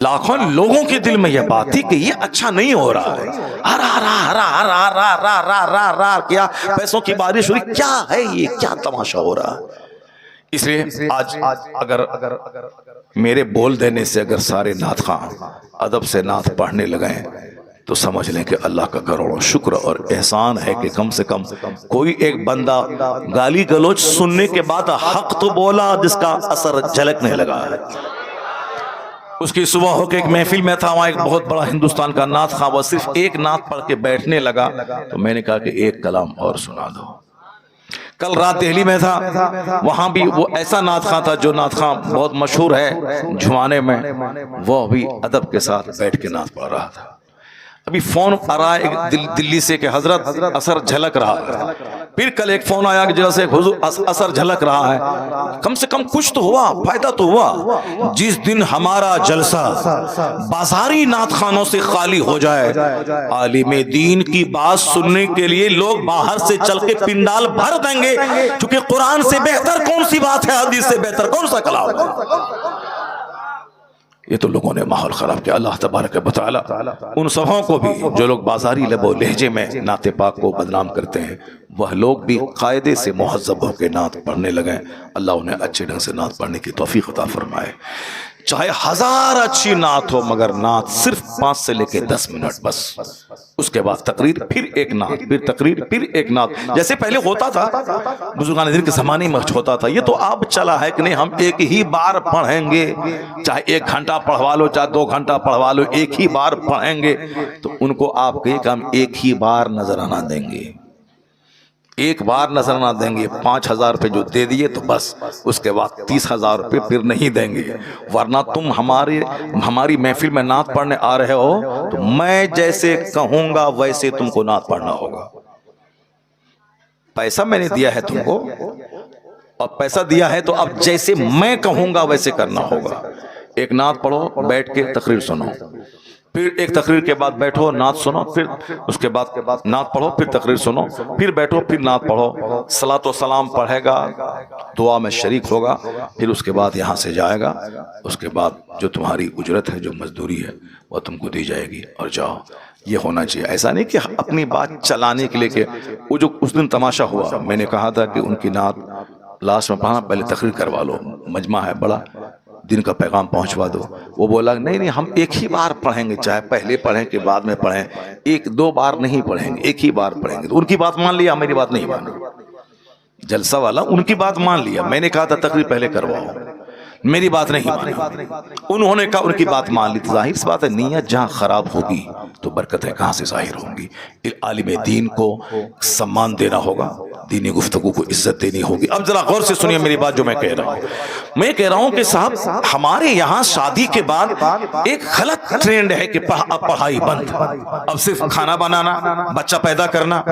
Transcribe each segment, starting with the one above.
لاکھوں لوگوں کے دل میں یہ بات تھی کہ یہ اچھا نہیں ہو رہا ہے، کیا پیسوں کی بارش ہوئی، کیا ہے یہ، کیا تماشا ہو رہا ہے۔ اس لیے آج اگر میرے بول دینے سے اگر سارے نعت خواں ادب سے نعت پڑھنے لگیں تو سمجھ لیں کہ اللہ کا کروڑوں شکر اور احسان ہے کہ کم سے کم کوئی ایک بندہ گالی گلوچ سننے کے بعد حق تو بولا جس کا اثر جھلکنے لگا ہے۔ اس کی صبح ہو کے ایک محفل میں تھا، وہاں ایک بہت بڑا ہندوستان کا نعت خواں، وہ صرف ایک نعت پڑھ کے بیٹھنے لگا تو میں نے کہا کہ ایک کلام اور سنا دو۔ کل رات دہلی میں تھا، وہاں بھی وہ ایسا نعت خواں تھا جو نعت خواں بہت مشہور ہے جھوانے میں، وہ بھی ادب کے ساتھ بیٹھ کے نعت پڑھ رہا تھا۔ ابھی فون آ رہا ہے دلی سے کہ حضرت اثر جھلک رہا ہے، پھر کل ایک فون آیا کہ جیسے حضور اثر جھلک رہا ہے۔ کم سے کم کچھ تو ہوا، فائدہ تو ہوا۔ جس دن ہمارا جلسہ بازاری نعت خانوں سے خالی ہو جائے، عالم دین کی بات سننے کے لیے لوگ باہر سے چل کے پنڈال بھر دیں گے، کیونکہ قرآن سے بہتر کون سی بات ہے، حدیث سے بہتر کون سا کلام ہے۔ یہ تو لوگوں نے ماحول خراب کیا۔ اللہ تبارک و تعالی ان سبوں کو بھی جو لوگ بازاری لب و لہجے میں نعت پاک کو بدنام کرتے ہیں، وہ لوگ بھی قاعدے سے مہذب ہو کے نعت پڑھنے لگیں۔ اللہ انہیں اچھے ڈھنگ سے نعت پڑھنے کی توفیق عطا فرمائے۔ چاہے ہزار اچھی نعت ہو، مگر نعت صرف 5 سے لے کے 10 منٹ بس، اس کے بعد تقریر، پھر ایک نعت، پھر تقریر، پھر ایک نعت، جیسے پہلے ہوتا تھا بزرگان دین کے زمانے میں ہوتا تھا۔ یہ تو اب چلا ہے کہ نہیں، ہم ایک ہی بار پڑھیں گے، چاہے 1 گھنٹہ پڑھوا لو، چاہے 2 گھنٹہ پڑھوا لو، ایک ہی بار پڑھیں گے۔ تو ان کو آپ کہے کہ ہم ایک ہی بار نذرانہ دیں گے، ایک بار نذرانہ دیں گے، 5,000 روپے جو دے دیے تو بس، اس کے بعد 30,000 روپے پھر نہیں دیں گے، ورنہ تم ہماری محفل میں نعت پڑھنے آ رہے ہو تو میں جیسے کہوں گا ویسے تم کو نعت پڑھنا ہوگا۔ پیسہ میں نے دیا ہے تم کو، اور پیسہ دیا ہے تو اب جیسے میں کہوں گا ویسے کرنا ہوگا۔ ایک نعت پڑھو، بیٹھ کے تقریر سنو، پھر ایک تقریر کے بعد بیٹھو نعت سنو، پھر اس کے بعد نعت پڑھو، پھر تقریر سنو، پھر بیٹھو، پھر نعت پڑھو، صلاۃ و سلام پڑھے گا، دعا میں شریک ہوگا، پھر اس کے بعد یہاں سے جائے گا، اس کے بعد جو تمہاری اجرت ہے، جو مزدوری ہے، وہ تم کو دی جائے گی اور جاؤ۔ یہ ہونا چاہیے، ایسا نہیں کہ اپنی بات چلانے کے لیے کہ وہ جو اس دن تماشا ہوا، میں نے کہا تھا کہ ان کی نعت لاسٹ میں پڑھنا، پہلے تقریر کروا لو، مجمع ہے بڑا، دن کا پیغام پہنچوا دو۔ وہ بولا نہیں ہم ایک ہی بار پڑھیں گے، چاہے پہلے پڑھیں کہ بعد میں پڑھیں، 1-2 بار نہیں پڑھیں گے، ایک ہی بار پڑھیں گے۔ تو ان کی بات مان لیا، میری بات نہیں مانی، جلسہ والا ان کی بات مان لیا۔ میں نے کہا تھا تقریر پہلے کرواؤ، میری بات نہیں مانی، انہوں نے کہا ان کی بات مان لی۔ ظاہر سی بات ہے، نیت جہاں خراب ہوگی تو برکتیں کہاں سے ظاہر ہوں گی۔ عالم دین کو سمان دینا ہوگا، دینی گفتگو کو عزت دینی ہوگی۔ اب ذرا غور سے سنیے میری بات جو میں کہہ رہا ہوں۔ میں کہہ رہا ہوں کہ صاحب ہمارے یہاں شادی کے بعد ایک غلط ٹرینڈ ہے کہ اب پڑھائی بند، اب صرف کھانا بنانا، بچہ پیدا کرنا،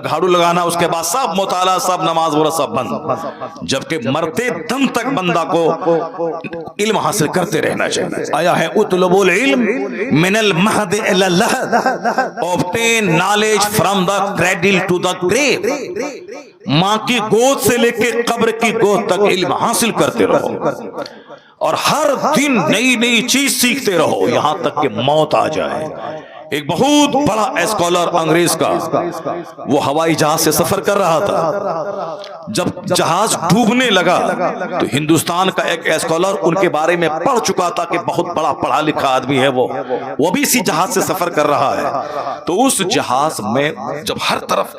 گھاڑو لگانا، اس کے بعد سب مطالعہ، سب نماز وغیرہ سب بند، جبکہ مرتے دم تک بندہ کو علم حاصل کرتے رہنا چاہیے۔ آیا ہے اطلبوا العلم من المہد الی اللحد، obtain knowledge from the cradle to the grave، ماں کی گود سے لے کے قبر کی گود تک علم حاصل کرتے رہو، اور ہر دن نئی نئی چیز سیکھتے رہو یہاں تک کہ موت آ جائے۔ ایک بہت بڑا اسکالر انگریز کا، وہ ہوائی جہاز سے سفر کر رہا تھا، جب جہاز ڈوبنے لگا تو ہندوستان کا ایک اسکالر ان کے بارے میں پڑھ چکا تھا کہ بہت بڑا پڑھا لکھا آدمی ہے، وہ بھی اسی جہاز سے سفر کر رہا ہے۔ تو اس جہاز میں جب ہر طرف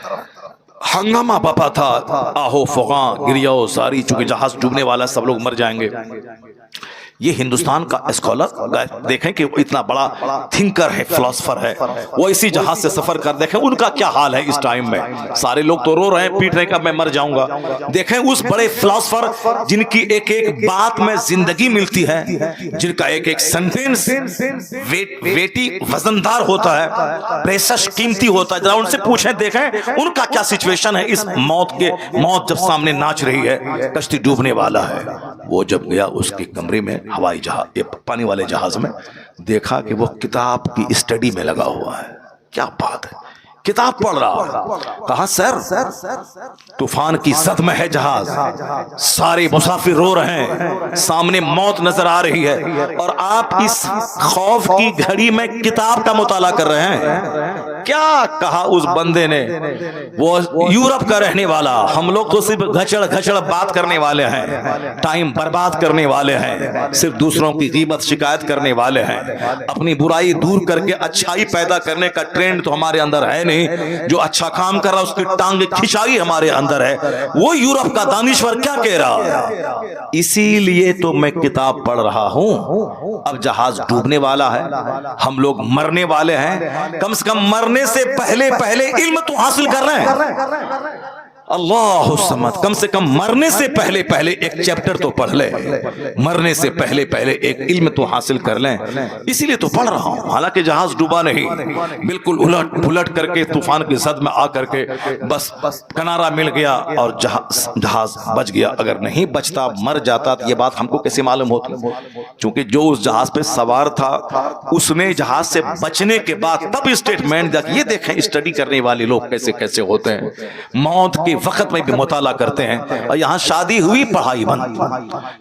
ہنگامہ بپا تھا، آہو فغاں گریو ساری، چونکہ جہاز ڈوبنے والا، سب لوگ مر جائیں گے۔ یہ ہندوستان کا اسکالر دیکھیں کہ وہ اتنا بڑا تھنکر ہے، فلاسفر ہے، وہ اسی جہاز سے سفر کر، دیکھیں ان کا کیا حال ہے اس ٹائم میں۔ سارے لوگ تو رو رہے ہیں، پیٹ رہے ہیں کہ میں مر جاؤں گا۔ دیکھیں اس بڑے فلاسفر جن کی ایک ایک بات میں زندگی ملتی ہے، جن کا ایک ایک سینٹینس ویٹی وزندار ہوتا ہے، پریشش قیمتی ہوتا ہے، ذرا ان سے پوچھیں، دیکھیں ان کا کیا سچویشن ہے اس موت جب سامنے ناچ رہی ہے، کشتی ڈوبنے والا ہے۔ وہ جب گیا اس کے کمرے میں، ہوائی جہاز، پانی والے جہاز میں، دیکھا کہ وہ کتاب کی اسٹڈی میں لگا ہوا ہے۔ کیا بات ہے، کتاب پڑھ رہا. کہا سر طوفان کی زد میں ہے جہاز, سارے مسافر رو رہے ہیں, سامنے موت نظر آ رہی ہے, اور آپ اس خوف کی گھڑی میں کتاب کا مطالعہ کر رہے ہیں. کیا کہا اس بندے نے, وہ یورپ کا رہنے والا, ہم لوگ تو صرف گھچڑ گھچڑ بات کرنے والے ہیں, ٹائم برباد کرنے والے ہیں, صرف دوسروں کی غیبت شکایت کرنے والے ہیں, اپنی برائی دور کر کے اچھائی پیدا کرنے کا ٹرینڈ تو ہمارے اندر ہے نہیں. جو اچھا کام کر رہا اس کی ٹانگ کھچائی ہمارے اندر ہے. وہ یورپ کا دانشور کیا کہہ رہا ہے, اسی لیے تو میں کتاب پڑھ رہا ہوں. اب جہاز ڈوبنے والا ہے, ہم لوگ مرنے والے ہیں, کم سے کم مرنے سے پہلے علم تو حاصل کر رہے ہیں. اللہ الصمد, کم سے کم مرنے سے پہلے ایک چیپٹر تو پڑھ لے, مرنے سے پہلے ایک علم تو حاصل کر لیں. اسی لیے تو پڑھ رہا ہوں. حالانکہ جہاز ڈوبا نہیں, بالکل الٹ پلٹ کر کے طوفان کی زد میں آ کر کے بس کنارہ مل گیا اور جہاز بچ گیا. اگر نہیں بچتا, مر جاتا, تو یہ بات ہم کو کیسے معلوم ہوتی؟ چونکہ جو اس جہاز پہ سوار تھا اس نے جہاز سے بچنے کے بعد تب اسٹیٹمنٹ دیا. یہ دیکھیں اسٹڈی کرنے والے لوگ کیسے کیسے ہوتے ہیں, موت کے وقت میں بھی مطالعہ کرتے ہیں. اور یہاں شادی ہوئی پڑھائی بند,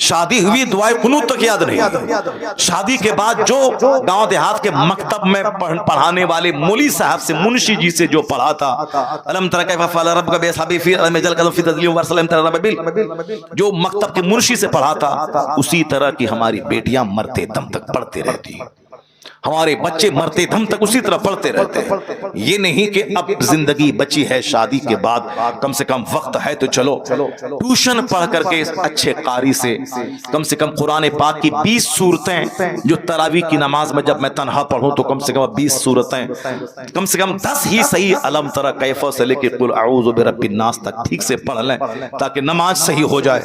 شادی ہوئی دعائے قنوت تک یاد نہیں. شادی کے بعد جو گاؤں دیہات کے مکتب میں پڑھانے والے مولی صاحب سے, منشی جی سے جو پڑھا تھا, الم تر کیف فعل ربک باصحاب الفیل الم یجعل کیدہم فی تضلیل وارسلہم ترا بابیل, جو مکتب کے منشی سے پڑھا تھا اسی طرح کی ہماری بیٹیاں مرتے دم تک پڑھتے رہتی, ہمارے بچے مرتے دم تک اسی طرح پڑھتے رہتے ہیں. یہ نہیں کہ اب زندگی بچی ہے, شادی کے بعد کم سے کم وقت ہے تو چلو ٹیوشن پڑھ کر کے اچھے قاری سے کم قرآن پاک کی 20 سورتیں, جو تراویح کی نماز میں جب میں تنہا پڑھوں تو کم سے کم 20 سورتیں, کم سے کم 10 ہی صحیح الم تر کیف سے لے کے قل اعوذ برب الناس تک ٹھیک سے پڑھ لیں, تاکہ نماز صحیح ہو جائے.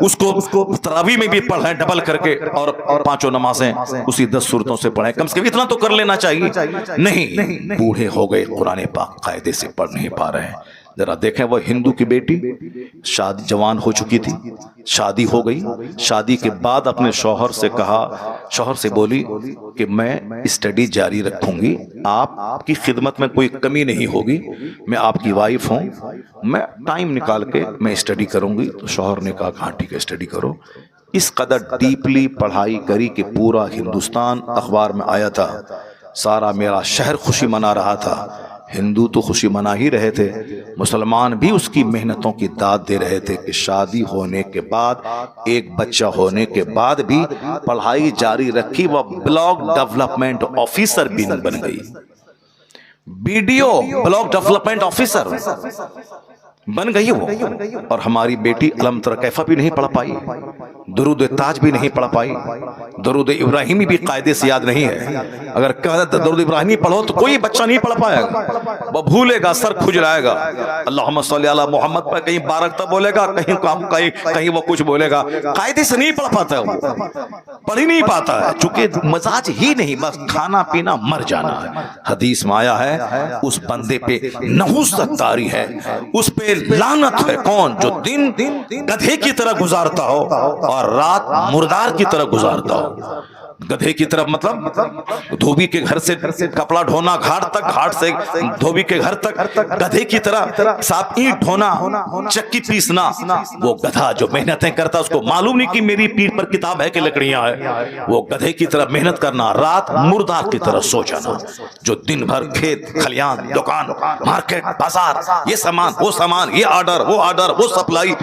اس کو تراویح میں بھی پڑھیں ڈبل کر کے, اور 5 نمازیں اسی 10 سورتوں سے پڑھیں. کم سے کم اتنا تو کر لینا چاہیے. نہیں, بوڑھے ہو گئے, قرآن پاک قاعدے سے پڑھ نہیں پا رہے ہیں. ذرا دیکھیں, وہ ہندو کی بیٹی شادی جوان ہو چکی تھی, شادی ہو گئی, شادی کے بعد اپنے شوہر سے کہا, شوہر سے بولی کہ میں اسٹڈی جاری رکھوں گی, آپ کی خدمت میں کوئی کمی نہیں ہوگی, میں آپ کی وائف ہوں, میں ٹائم نکال کے میں اسٹڈی کروں گی. تو شوہر نے کہا ہاں ٹھیک ہے اسٹڈی کرو. اس قدر ڈیپلی پڑھائی کری کہ پورا ہندوستان اخبار میں آیا تھا, سارا میرا شہر خوشی منا رہا تھا. ہندو تو خوشی منا ہی رہے تھے, مسلمان بھی اس کی محنتوں کی داد دے رہے تھے کہ شادی ہونے کے بعد, ایک بچہ ہونے کے بعد بھی پڑھائی جاری رکھی. وہ بلاک ڈیولپمنٹ آفیسر بھی بن گئی, BDO بلاک ڈیولپمنٹ آفیسر بن گئی وہ. اور ہماری بیٹی الم تر کیف بھی نہیں پڑھ پائی, درود تاج بھی نہیں پڑھ پائی, درود ابراہیمی بھی قاعدے سے یاد نہیں ہے. اگر درود ابراہیمی پڑھو تو کوئی بچہ نہیں پڑھ پائے گا, وہ بھولے گا, سر کھجلائے گا. اللہم صلی علی محمد پر کہیں بارکتا بولے گا, کہیں وہ کچھ بولے گا. قاعدے سے نہیں پڑھ پاتا ہے, وہ پڑھ ہی نہیں پاتا ہے, چونکہ مزاج ہی نہیں, بس کھانا پینا مر جانا ہے. حدیث میں آیا ہے اس بندے پہ نحوست طاری ہے, اس پہ لعنت ہے. کون؟ جو دن گدھے کی طرح گزارتا ہو اور رات مردار کی طرح گزارتا ہو. گدھے کی طرف مطلب دھوبی کے گھر سے کپڑا ڈھونا گھاٹ تک, گھاٹ سے دھوبی کے گھر تک, گدھے کی طرح صاحب اینٹ ڈھونا, چکی پیسنا. وہ گدھا جو محنتیں کرتا اس کو معلوم نہیں کہ میری پیٹھ پر کتاب ہے کہ لکڑیاں ہے. وہ گدھے کی طرح محنت کرنا, رات مردار کی طرح سو جانا. جو دن بھر کھیت کھلیان, دکان, مارکیٹ, بازار, یہ سامان وہ سامان, یہ آرڈر وہ آرڈر وہ سپلائی,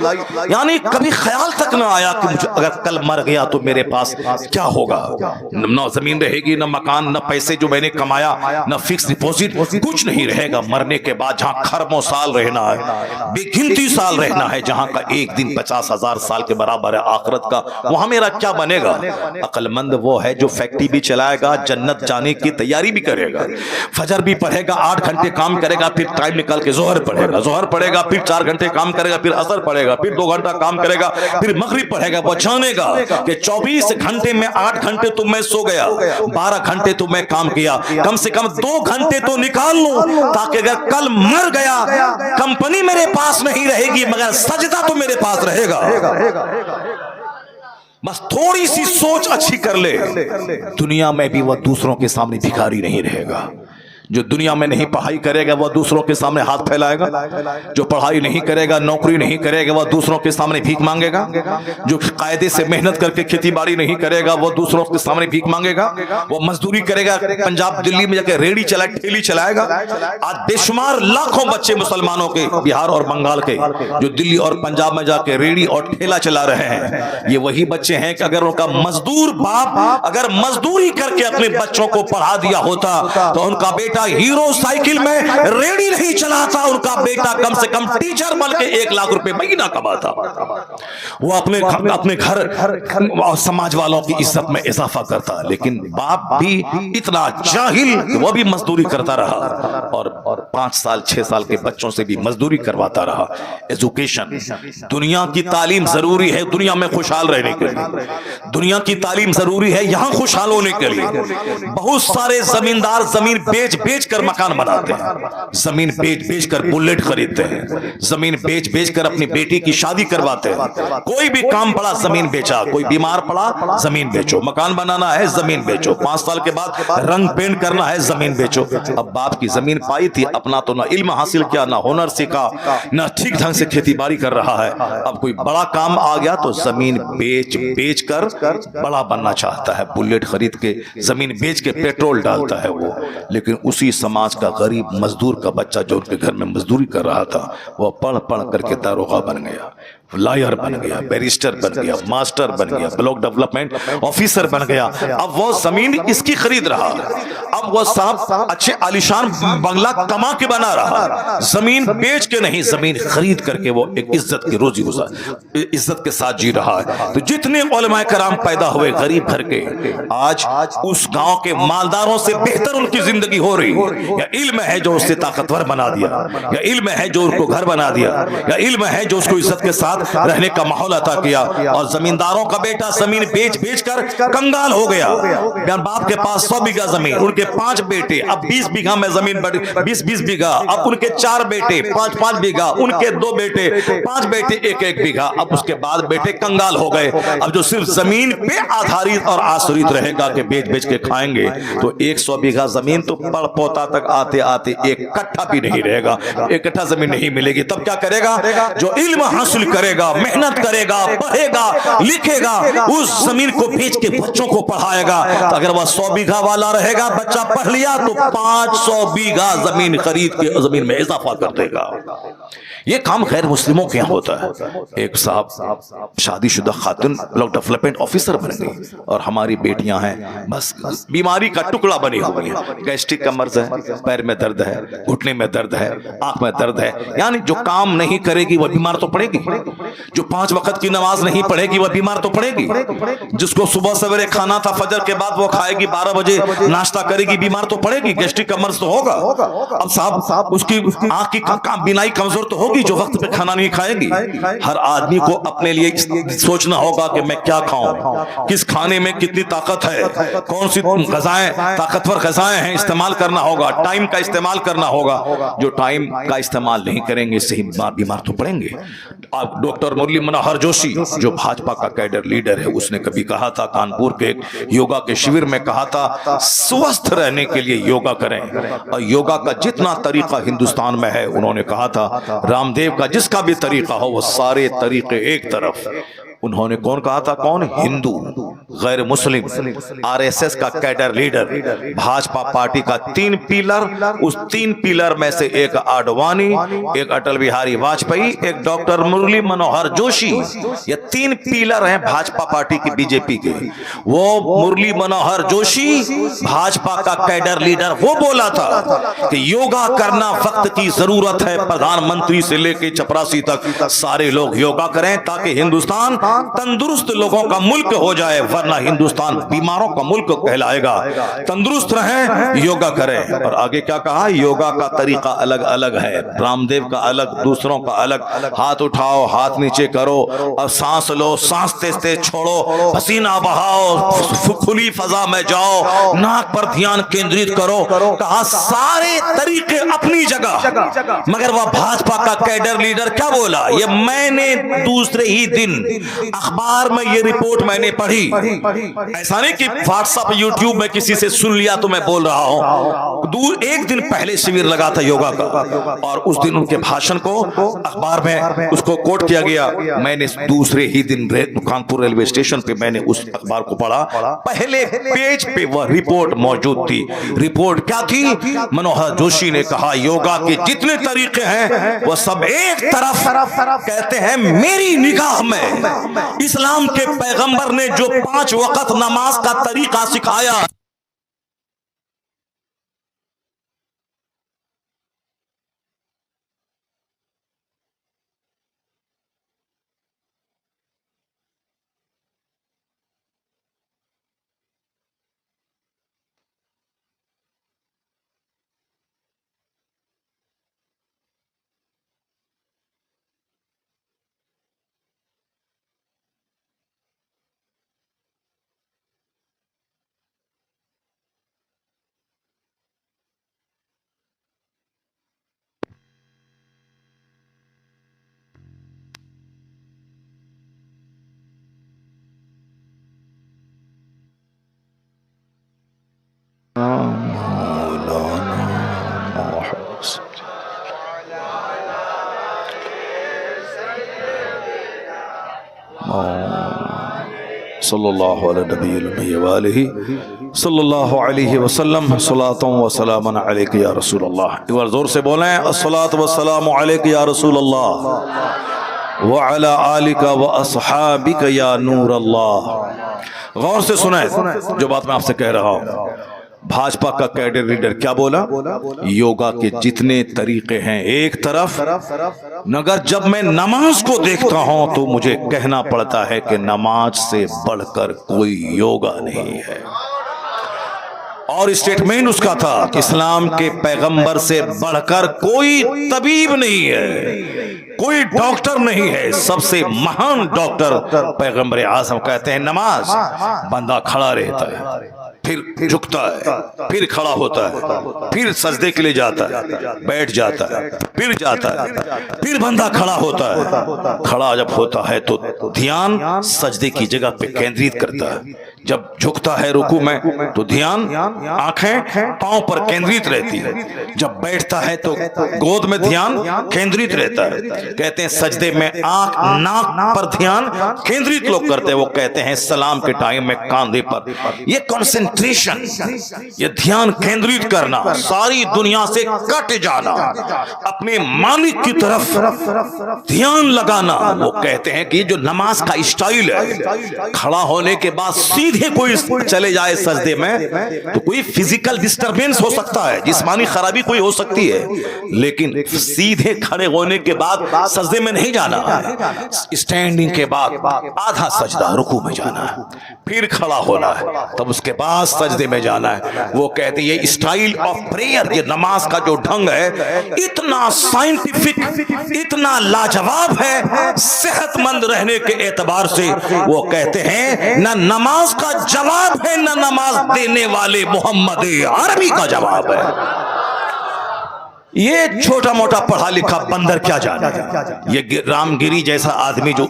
یعنی کبھی خیال تک نہ آیا کہ مجھے اگر کل مر گیا تو میرے پاس کیا ہوگا. نہ زمین رہے گی, نہ مکان, نہ پیسے جو میں نے کمایا, نہ فکس ڈپوزٹ, کچھ نہیں رہے گا. مرنے کے بعد جہاں خربوں سال رہنا ہے, بے گنتی سال رہنا ہے, جہاں کا ایک دن 50,000 سال کے برابر ہے آخرت کا, وہاں میرا کیا بنے گا. عقل مند وہ ہے جو فیکٹری بھی چلائے گا, جنت جانے کی تیاری بھی کرے گا, فجر بھی پڑھے گا, 8 گھنٹے کام کرے گا, پھر ٹائم نکال کے ظہر پڑھے گا, ظہر پڑھے گا, پھر 4 گھنٹے کام کرے گا, پھر عصر پڑھے گا, پھر 2 گھنٹہ کام کرے گا, پھر مغرب پڑھے گا. وہ جانے گا کہ 24 گھنٹے میں 8 گھنٹے تو میں سو گیا, 12 گھنٹے تو میں کام کیا, کم سے کم 2 گھنٹے تو نکال لوں, تاکہ اگر کل مر گیا کمپنی میرے پاس نہیں رہے گی مگر سجدہ تو میرے پاس رہے گا. بس تھوڑی سی سوچ اچھی کر لے, دنیا میں بھی وہ دوسروں کے سامنے بھکاری نہیں رہے گا. جو دنیا میں نہیں پڑھائی کرے گا وہ دوسروں کے سامنے ہاتھ پھیلائے گا, جو پڑھائی نہیں کرے گا, نوکری نہیں کرے گا, وہ دوسروں کے سامنے بھیک مانگے گا, جو قاعدے سے محنت کر کے کھیتی باڑی نہیں کرے گا وہ دوسروں کے سامنے بھیک مانگے گا, وہ مزدوری کرے گا, پنجاب دلی میں جا کے ریڑھی چلائے, ٹھیلی چلائے گا. آج بے شمار لاکھوں بچے مسلمانوں کے بہار اور بنگال کے جو دلی اور پنجاب میں جا کے ریڑھی اور ٹھیلا چلا رہے ہیں, یہ وہی بچے ہیں کہ اگر ان کا مزدور باپ اگر مزدوری کر کے اپنے بچوں کو پڑھا دیا ہوتا تو ان کا بیٹا ہیرو سائیکل میں ریڑھی نہیں چلاتا, ان کا بیٹا کم سے کم ٹیچر بن کے 1 لاکھ روپے مہینہ کماتا, وہ اپنے گھر اور سماج والوں کی عزت میں اضافہ کرتا. لیکن باپ بھی اتنا جاہل کہ وہ بھی مزدوری کرتا رہا اور 5 سال 6 سال کے بچوں سے بھی مزدوری کرواتا رہا. ایجوکیشن, دنیا کی تعلیم ضروری ہے دنیا میں خوشحال رہنے کے لیے, دنیا کی تعلیم ضروری ہے یہاں خوشحال ہونے کے لیے. بہت سارے زمیندار زمین بیچ بیچ کر مکان بناتے ہیں, زمین بیچ بیچ کر بلیٹ خریدتے ہیں, زمین بیچ بیچ کر اپنی بیٹی کی شادی کرواتے ہیں. کوئی بھی کام پڑا زمین بیچا, کوئی بیمار پڑا زمین بیچو, مکان بنانا ہے زمین بیچو, 5 سال کے بعد رنگ پینٹ کرنا ہے زمین بیچو. اب باپ کی زمین پائی تھی, اپنا تو نہ علم حاصل کیا, نہ ہنر سیکھا, نہ ٹھیک ڈھنگ سے کھیتی باڑی کر رہا ہے. اب کوئی بڑا کام آ گیا تو زمین بیچ بیچ کر بڑا بننا چاہتا ہے, بلیٹ خرید کے زمین بیچ کے پیٹرول ڈالتا ہے وہ. لیکن اسی سماج کا غریب مزدور کا بچہ جو ان کے گھر میں مزدوری کر رہا تھا وہ پڑھ پڑھ کر کے داروغہ بن گیا, لائر بن گیا, بیرسٹر بن گیا, ماسٹر بن گیا, بلاک ڈیولپمنٹ آفیسر بن گیا. اب وہ زمین اس کی خرید رہا, اب وہ صاحب اچھے عالیشان بنگلہ کما کے بنا رہا, زمین بیچ کے نہیں زمین خرید کر کے وہ ایک عزت کی روزی عزت کے ساتھ جی رہا ہے. تو جتنے علماء کرام پیدا ہوئے غریب گھر کے, آج اس گاؤں کے مالداروں سے بہتر ان کی زندگی ہو رہی ہے. یا علم ہے جو اسے طاقتور بنا دیا, یا علم ہے جو ان کو گھر بنا دیا, یا علم ہے جو اس کو عزت کے ساتھ رہنے کا ماحول عطا کیا. اور زمینداروں کا بیٹا زمین بیچ بیچ کر کنگال ہو گیا. باپ کے پاس 100 بیگھہ زمین, ان کے 5 بیٹے, اب 20 بیگھہ میں زمین بڑھ 20 بیگھہ, اب ان کے 4 بیٹے 5 بیگھہ, ان کے 2 بیٹے 5 بیٹے 1 بیگھہ. اب اس کے بعد بیٹے کنگال ہو گئے. اب جو صرف زمین پہ آدھارت اور آسریت رہے گا کہ بیچ بیچ کے کھائیں گے, تو 100 بیگھہ زمین تو پڑ پوتا تک آتے آتے 1 کٹھا بھی نہیں رہے گا, 1 کٹھا زمین نہیں ملے گی. تب کیا کرے گا؟ جو علم حاصل کرے گا, محنت کرے گا, پڑھے گا, لکھے گا, اس زمین کو بیچ کے بچوں کو پڑھائے گا. اگر وہ 100 بیگھہ والا رہے گا, بچہ پڑھ لیا تو 500 بیگھہ زمین خرید کے زمین میں اضافہ کر دے گا. یہ کام غیر مسلموں کے یہاں ہوتا ہے. ایک صاحب شادی شدہ خاتون بلاک ڈیولپمنٹ آفیسر بن گئی, اور ہماری بیٹیاں ہیں بس بیماری کا ٹکڑا بنی ہوئی ہیں, گیسٹرک کا مرض ہے, پیر میں درد ہے, گھٹنے میں درد ہے, آنکھ میں درد ہے. یعنی جو کام نہیں کرے گی وہ بیمار تو پڑے گی, جو 5 وقت کی نماز نہیں پڑھے گی وہ بیمار تو پڑے گی, جس کو صبح سویرے کھانا تھا فجر کے بعد وہ کھائے گی, 12 بجے ناشتہ کرے گی, بیمار تو پڑے گی, گیسٹرک کا مرض تو ہوگا. اب صاحب اس کی آنکھ کی بینائی کمزور تو ہوگی جو وقت پہ کھانا نہیں کھائے گی. ہر آدمی کو اپنے لیے سوچنا ہوگا کہ میں کیا کھاؤں, کس کھانے میں کتنی طاقت ہے, کون سی غذائیں طاقتور غذائیں ہیں, استعمال کرنا ہوگا, ٹائم کا استعمال کرنا ہوگا. جو ٹائم کا استعمال نہیں کریں گے صحیح بیمار تو پڑیں گے. اب ڈاکٹر مرلی منوہر جوشی جو بھاجپا کا کیڈر لیڈر ہے, اس نے کبھی کہا تھا, کانپور کے ایک یوگا کے شیور میں کہا تھا, سوستھ رہنے کے لیے یوگا کریں. اور یوگا کا جتنا طریقہ ہندوستان میں ہے, انہوں نے کہا تھا رام دیو کا جس کا بھی طریقہ ہو وہ سارے طریقے ایک طرف. انہوں نے کون کہا تھا؟ کون؟ ہندو, غیر مسلم, RSS کا کیڈر لیڈر, بھاجپا پارٹی کا 3 پیلر. اس 3 پیلر میں سے ایک آڈوانی, ایک اٹل بہاری واجپئی, ایک ڈاکٹر مرلی منوہر جوشی. یہ 3 پیلر ہیں بھاجپا پارٹی کی, بی جے پی کے. وہ مرلی منوہر جوشی بھاجپا کا کیڈر لیڈر, وہ بولا تھا کہ یوگا کرنا وقت کی ضرورت ہے. پردھان منتری سے لے کے چپراسی تک سارے لوگ یوگا کریں تاکہ ہندوستان تندرست لوگوں کا ملک ہو جائے, ورنہ ہندوستان بیماروں کا ملک کہلائے گا. تندرست رہیں, یوگا کریں. اور آگے کیا کہا؟ یوگا کا طریقہ الگ الگ ہے, رام دیو کا الگ, دوسروں کا الگ. ہاتھ اٹھاؤ, ہاتھ نیچے کرو, اور سانس لو, سانس تیز تیز چھوڑو, پسینہ بہاؤ, کھلی فضا میں جاؤ, ناک پر دھیان کیندرت کرو. کہا سارے طریقے اپنی جگہ, مگر وہ بھاجپا کا کیڈر لیڈر کیا بولا؟ یہ میں نے دوسرے ہی دن اخبار میں یہ رپورٹ میں نے پڑھی. ایسا نہیں کہ واٹس ایپ یوٹیوب میں کسی سے سن لیا تو میں بول رہا ہوں. ایک دن پہلے شیور لگا تھا یوگا کا, اور اس دن ان کے بھاشن کو اخبار میں اس کو کوٹ کیا گیا. میں نے دوسرے ہی دن کانپور ریلوے اسٹیشن پہ میں نے اس اخبار کو پڑھا. پہلے پیج پہ وہ رپورٹ موجود تھی. رپورٹ کیا تھی؟ منوہر جوشی نے کہا یوگا کے جتنے طریقے ہیں وہ سب ایک طرف. کہتے ہیں میری نگاہ میں اسلام کے پیغمبر نے جو 5 وقت نماز کا طریقہ سکھایا, صلی اللہ علیہ نبی المی وآلہ صلی اللہ علیہ وسلم. صلاۃ و سلام علیک یا رسول اللہ. ایک بار زور سے بولیں الصلاۃ والسلام علیک یا رسول اللہ وعلی آلک واصحابک یا نور اللہ. غور سے سنیں جو بات میں آپ سے کہہ رہا ہوں. بھاجپا کا کیڈر لیڈر کیا بولا؟ یوگا کے جتنے طریقے ہیں ایک طرف, مگر جب میں نماز کو دیکھتا ہوں تو مجھے کہنا پڑتا ہے کہ نماز سے بڑھ کر کوئی یوگا نہیں ہے. اور اسٹیٹمنٹ اس کا تھا کہ اسلام کے پیغمبر سے بڑھ کر کوئی طبیب نہیں ہے, کوئی ڈاکٹر نہیں ہے. سب سے مہان ڈاکٹر پیغمبر اعظم کہتے ہیں نماز. بندہ کھڑا رہتا ہے, پھر جھکتا ہے, پھر کھڑا ہوتا ہے, پھر سجدے کے لیے جاتا ہے, بیٹھ جاتا ہے, پھر جاتا ہے, پھر بندہ کھڑا ہوتا ہے. کھڑا جب ہوتا ہے تو دھیان سجدے کی جگہ پہ کیندرت کرتا ہے. جب جھکتا ہے رکوع میں تو دھیان آنکھیں پاؤں پر کیندرت رہتی ہے. جب بیٹھتا ہے تو گود میں دھیان کیندرت رہتا ہے. کہتے ہیں سجدے میں آنکھ ناک پر دھیان کیندرت لوگ کرتے ہیں. وہ کہتے ہیں سلام کے ٹائم میں کاندھے پر. یہ کنسنٹریشن, یہ دھیان کیندرت کرنا, ساری دنیا سے کٹ جانا, اپنے مالک کی طرف دھیان لگانا. وہ کہتے ہیں کہ جو نماز کا اسٹائل ہے, کھڑا ہونے کے بعد سیدھے کوئی چلے جائے سجدے میں تو کوئی فزیکل ڈسٹربنس ہو سکتا ہے, جسمانی خرابی کوئی ہو سکتی ہے, لیکن سیدھے کھڑے ہونے کے بعد سجدے میں نہیں جانا. اسٹینڈنگ کے بعد آدھا سجدہ رکوع میں جانا ہے, پھر کھڑا ہونا ہے, تب اس کے بعد سجدے میں جانا ہے. وہ کہتے ہیں یہ اسٹائل آف پریئر, یہ نماز کا جو ڈھنگ ہے اتنا سائنٹیفک, اتنا لاجواب ہے صحت مند رہنے کے اعتبار سے. وہ کہتے ہیں نہ نماز کا جواب ہے نہ نماز دینے والے محمد عربی کا جواب ہے. یہ چھوٹا موٹا پڑھا لکھا بندر کیا جانے, یہ رام گیری جیسا آدمی جو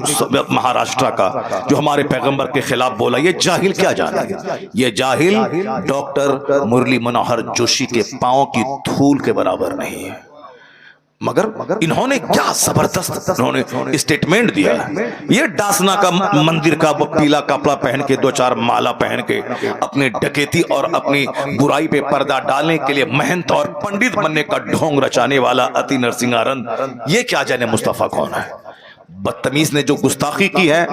مہاراشٹرا کا جو ہمارے پیغمبر کے خلاف بولا, یہ جاہل کیا جانے. یہ جاہل ڈاکٹر مرلی منوہر جوشی کے پاؤں کی دھول کے برابر نہیں ہے. مگر انہوں نے کیا زبردست انہوں نے اسٹیٹمنٹ دیا ہے. یہ ڈاسنا کا مندر کا وہ پیلا کپڑا پہن کے 2-4 مالا پہن کے اپنی ڈکیتی اور اپنی برائی پہ پردہ ڈالنے کے لیے محنت اور پنڈت بننے کا ڈھونگ رچانے والا اتی نرسنگارن, یہ کیا جانے مصطفیٰ کون ہے. بدتمیز نے جو گستاخی کی ہے,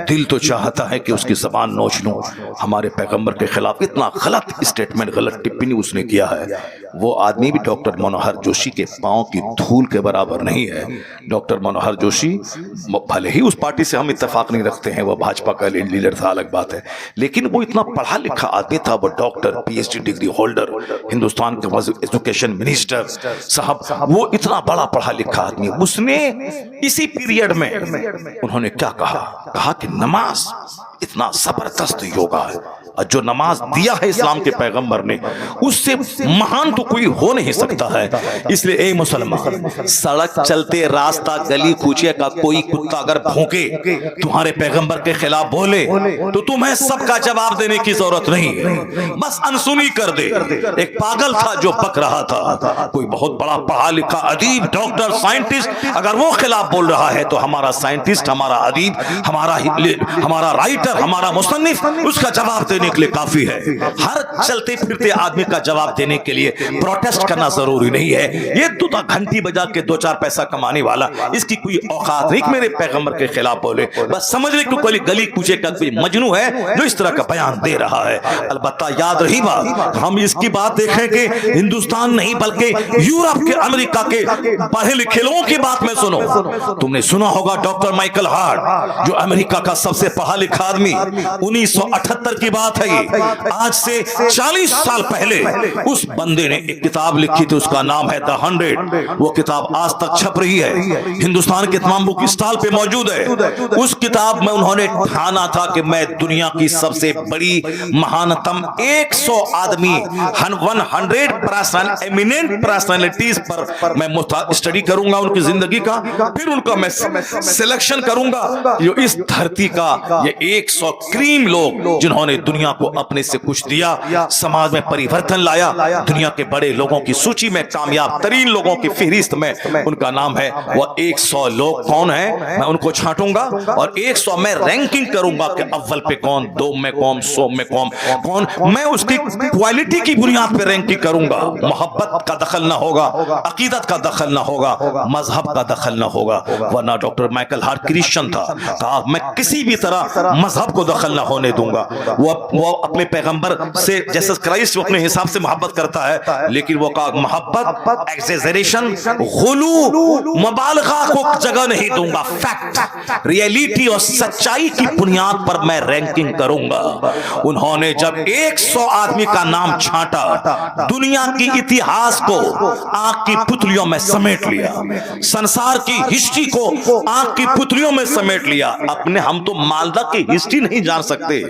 دل تو چاہتا ہے کہ اس کی زبان نوچ لوں. ہمارے پیغمبر کے خلاف اتنا غلط اسٹیٹمنٹ, غلط ٹپنی اس نے کیا ہے. وہ آدمی بھی ڈاکٹر منوہر جوشی کے پاؤں کی دھول کے برابر نہیں ہے. ڈاکٹر منوہر جوشی بھلے ہی اس پارٹی سے ہم اتفاق نہیں رکھتے ہیں, وہ بھاجپا کا لیڈر تھا, الگ بات ہے, لیکن وہ اتنا پڑھا لکھا آدمی تھا. وہ doctor, P H D degree holder, Hindustan کے ایجوکیشن منسٹر صاحب, وہ اتنا بڑا پڑھا لکھا آدمی. اس نے اسی پیریڈ میں انہوں نے کیا کہا کہ نماز اتنا زبردست یوگا ہے, اور جو نماز دیا ہے اسلام کے پیغمبر نے اس سے مہان تو کوئی ہو نہیں سکتا ہے. اس لیے اے مسلمان, سڑک چلتے راستہ گلی کوچے کا کوئی کتا اگر بھونکے تمہارے پیغمبر کے خلاف بولے تو تمہیں سب کا جواب دینے کی ضرورت نہیں ہے, بس انسنی کر دے. ایک پاگل تھا جو بک رہا تھا, کوئی بہت بڑا پڑھا لکھا ادیب ڈاکٹر سائنٹسٹ اگر وہ خلاف بول رہا ہے تو ہمارا سائنٹسٹ, ہمارا ادیب, ہمارا رائٹر, ہمارا مصنف اس کا جواب دینے کے لیے کافی ہے. ہر چلتے پھرتے آدمی کا جواب دینے کے لیے پروٹیسٹ کرنا ضروری نہیں ہے. یہ تو گھنٹی بجا کے 2-4 پیسہ کمانے والا, اس کی کوئی اوقات نہیں میرے پیغمبر کے خلاف بولے. بس سمجھ لے کہ کوئی گلی کوچے کا کوئی مجنو ہے جو اس طرح کا بیان دے رہا ہے. البتہ یاد رہی بات, ہم اس کی بات دیکھیں کہ ہندوستان نہیں بلکہ یورپ کے, امریکہ کے پڑھے لکھے لوگوں کی بات میں سنو. تم نے سنا ہوگا ڈاکٹر مائیکل ہارٹ جو امریکہ کا سب سے پڑھا لکھا آدمی, 1978 کی بات ہے یہ, آج سے 40 سال پہلے اس بندے نے ایک کتاب لکھی تھی, اس کا نام ہے The 100. وہ کتاب آج تک چھپ رہی ہے, ہندوستان کے تمام بک اسٹال پہ موجود ہے. اس کتاب میں انہوں نے ٹھانا تھا کہ میں دنیا کی سب سے بڑی مہانتم 100 آدمی 100 ایمیننٹ پرسنالٹیز پر میں اسٹڈی کروں گا ان کی زندگی کا, پھر ان کا میں سلیکشن کروں گا جو اس دھرتی کا یہ 100 کریم لوگ جنہوں نے دنیا کو اپنے سے کچھ دیا, سماج میں پریورتن لایا. دنیا کے بڑے لوگوں کی سوچی میں, کامیاب ترین لوگوں کی فہرست میں ان کا نام ہے. وہ 100 لوگ کون ہیں میں ان کو چھانٹوں گا اور 100 میں رینکنگ کروں گا کہ اول پہ کون, 2 میں کون, 100 میں کون. میں اس کی کوالٹی کی بنیاد پہ رینکنگ کروں گا. محبت کا دخل نہ ہوگا, عقیدت کا دخل نہ ہوگا, مذہب کا دخل نہ ہوگا. ورنہ ڈاکٹر مائیکل ہارٹ کرسچن تھا, کہا میں کسی بھی طرح مذہب کو دخل نہ ہونے دوں گا. وہ اپنے پیغمبر سے جیسے کرائسٹ اپنے حساب سے محبت کرتا ہے, لیکن وہ کہا محبت ایگزیجریشن, غلو, مبالغہ کو جگہ نہیں دوں گا. فیکٹ, ریئلٹی اور سچائی کی بنیاد پر میں رینکنگ کروں گا. انہوں نے جب 100 آدمی کا نام چھانٹا, دنیا کی اتہاس کو آنکھ کی پتلیوں میں سمیٹ لیا, سنسار کی ہسٹری کو آنکھ کی پتلیوں میں سمیٹ لیا. اپنے ہم تو مالدہ کی ہسٹری نہیں جان سکتے,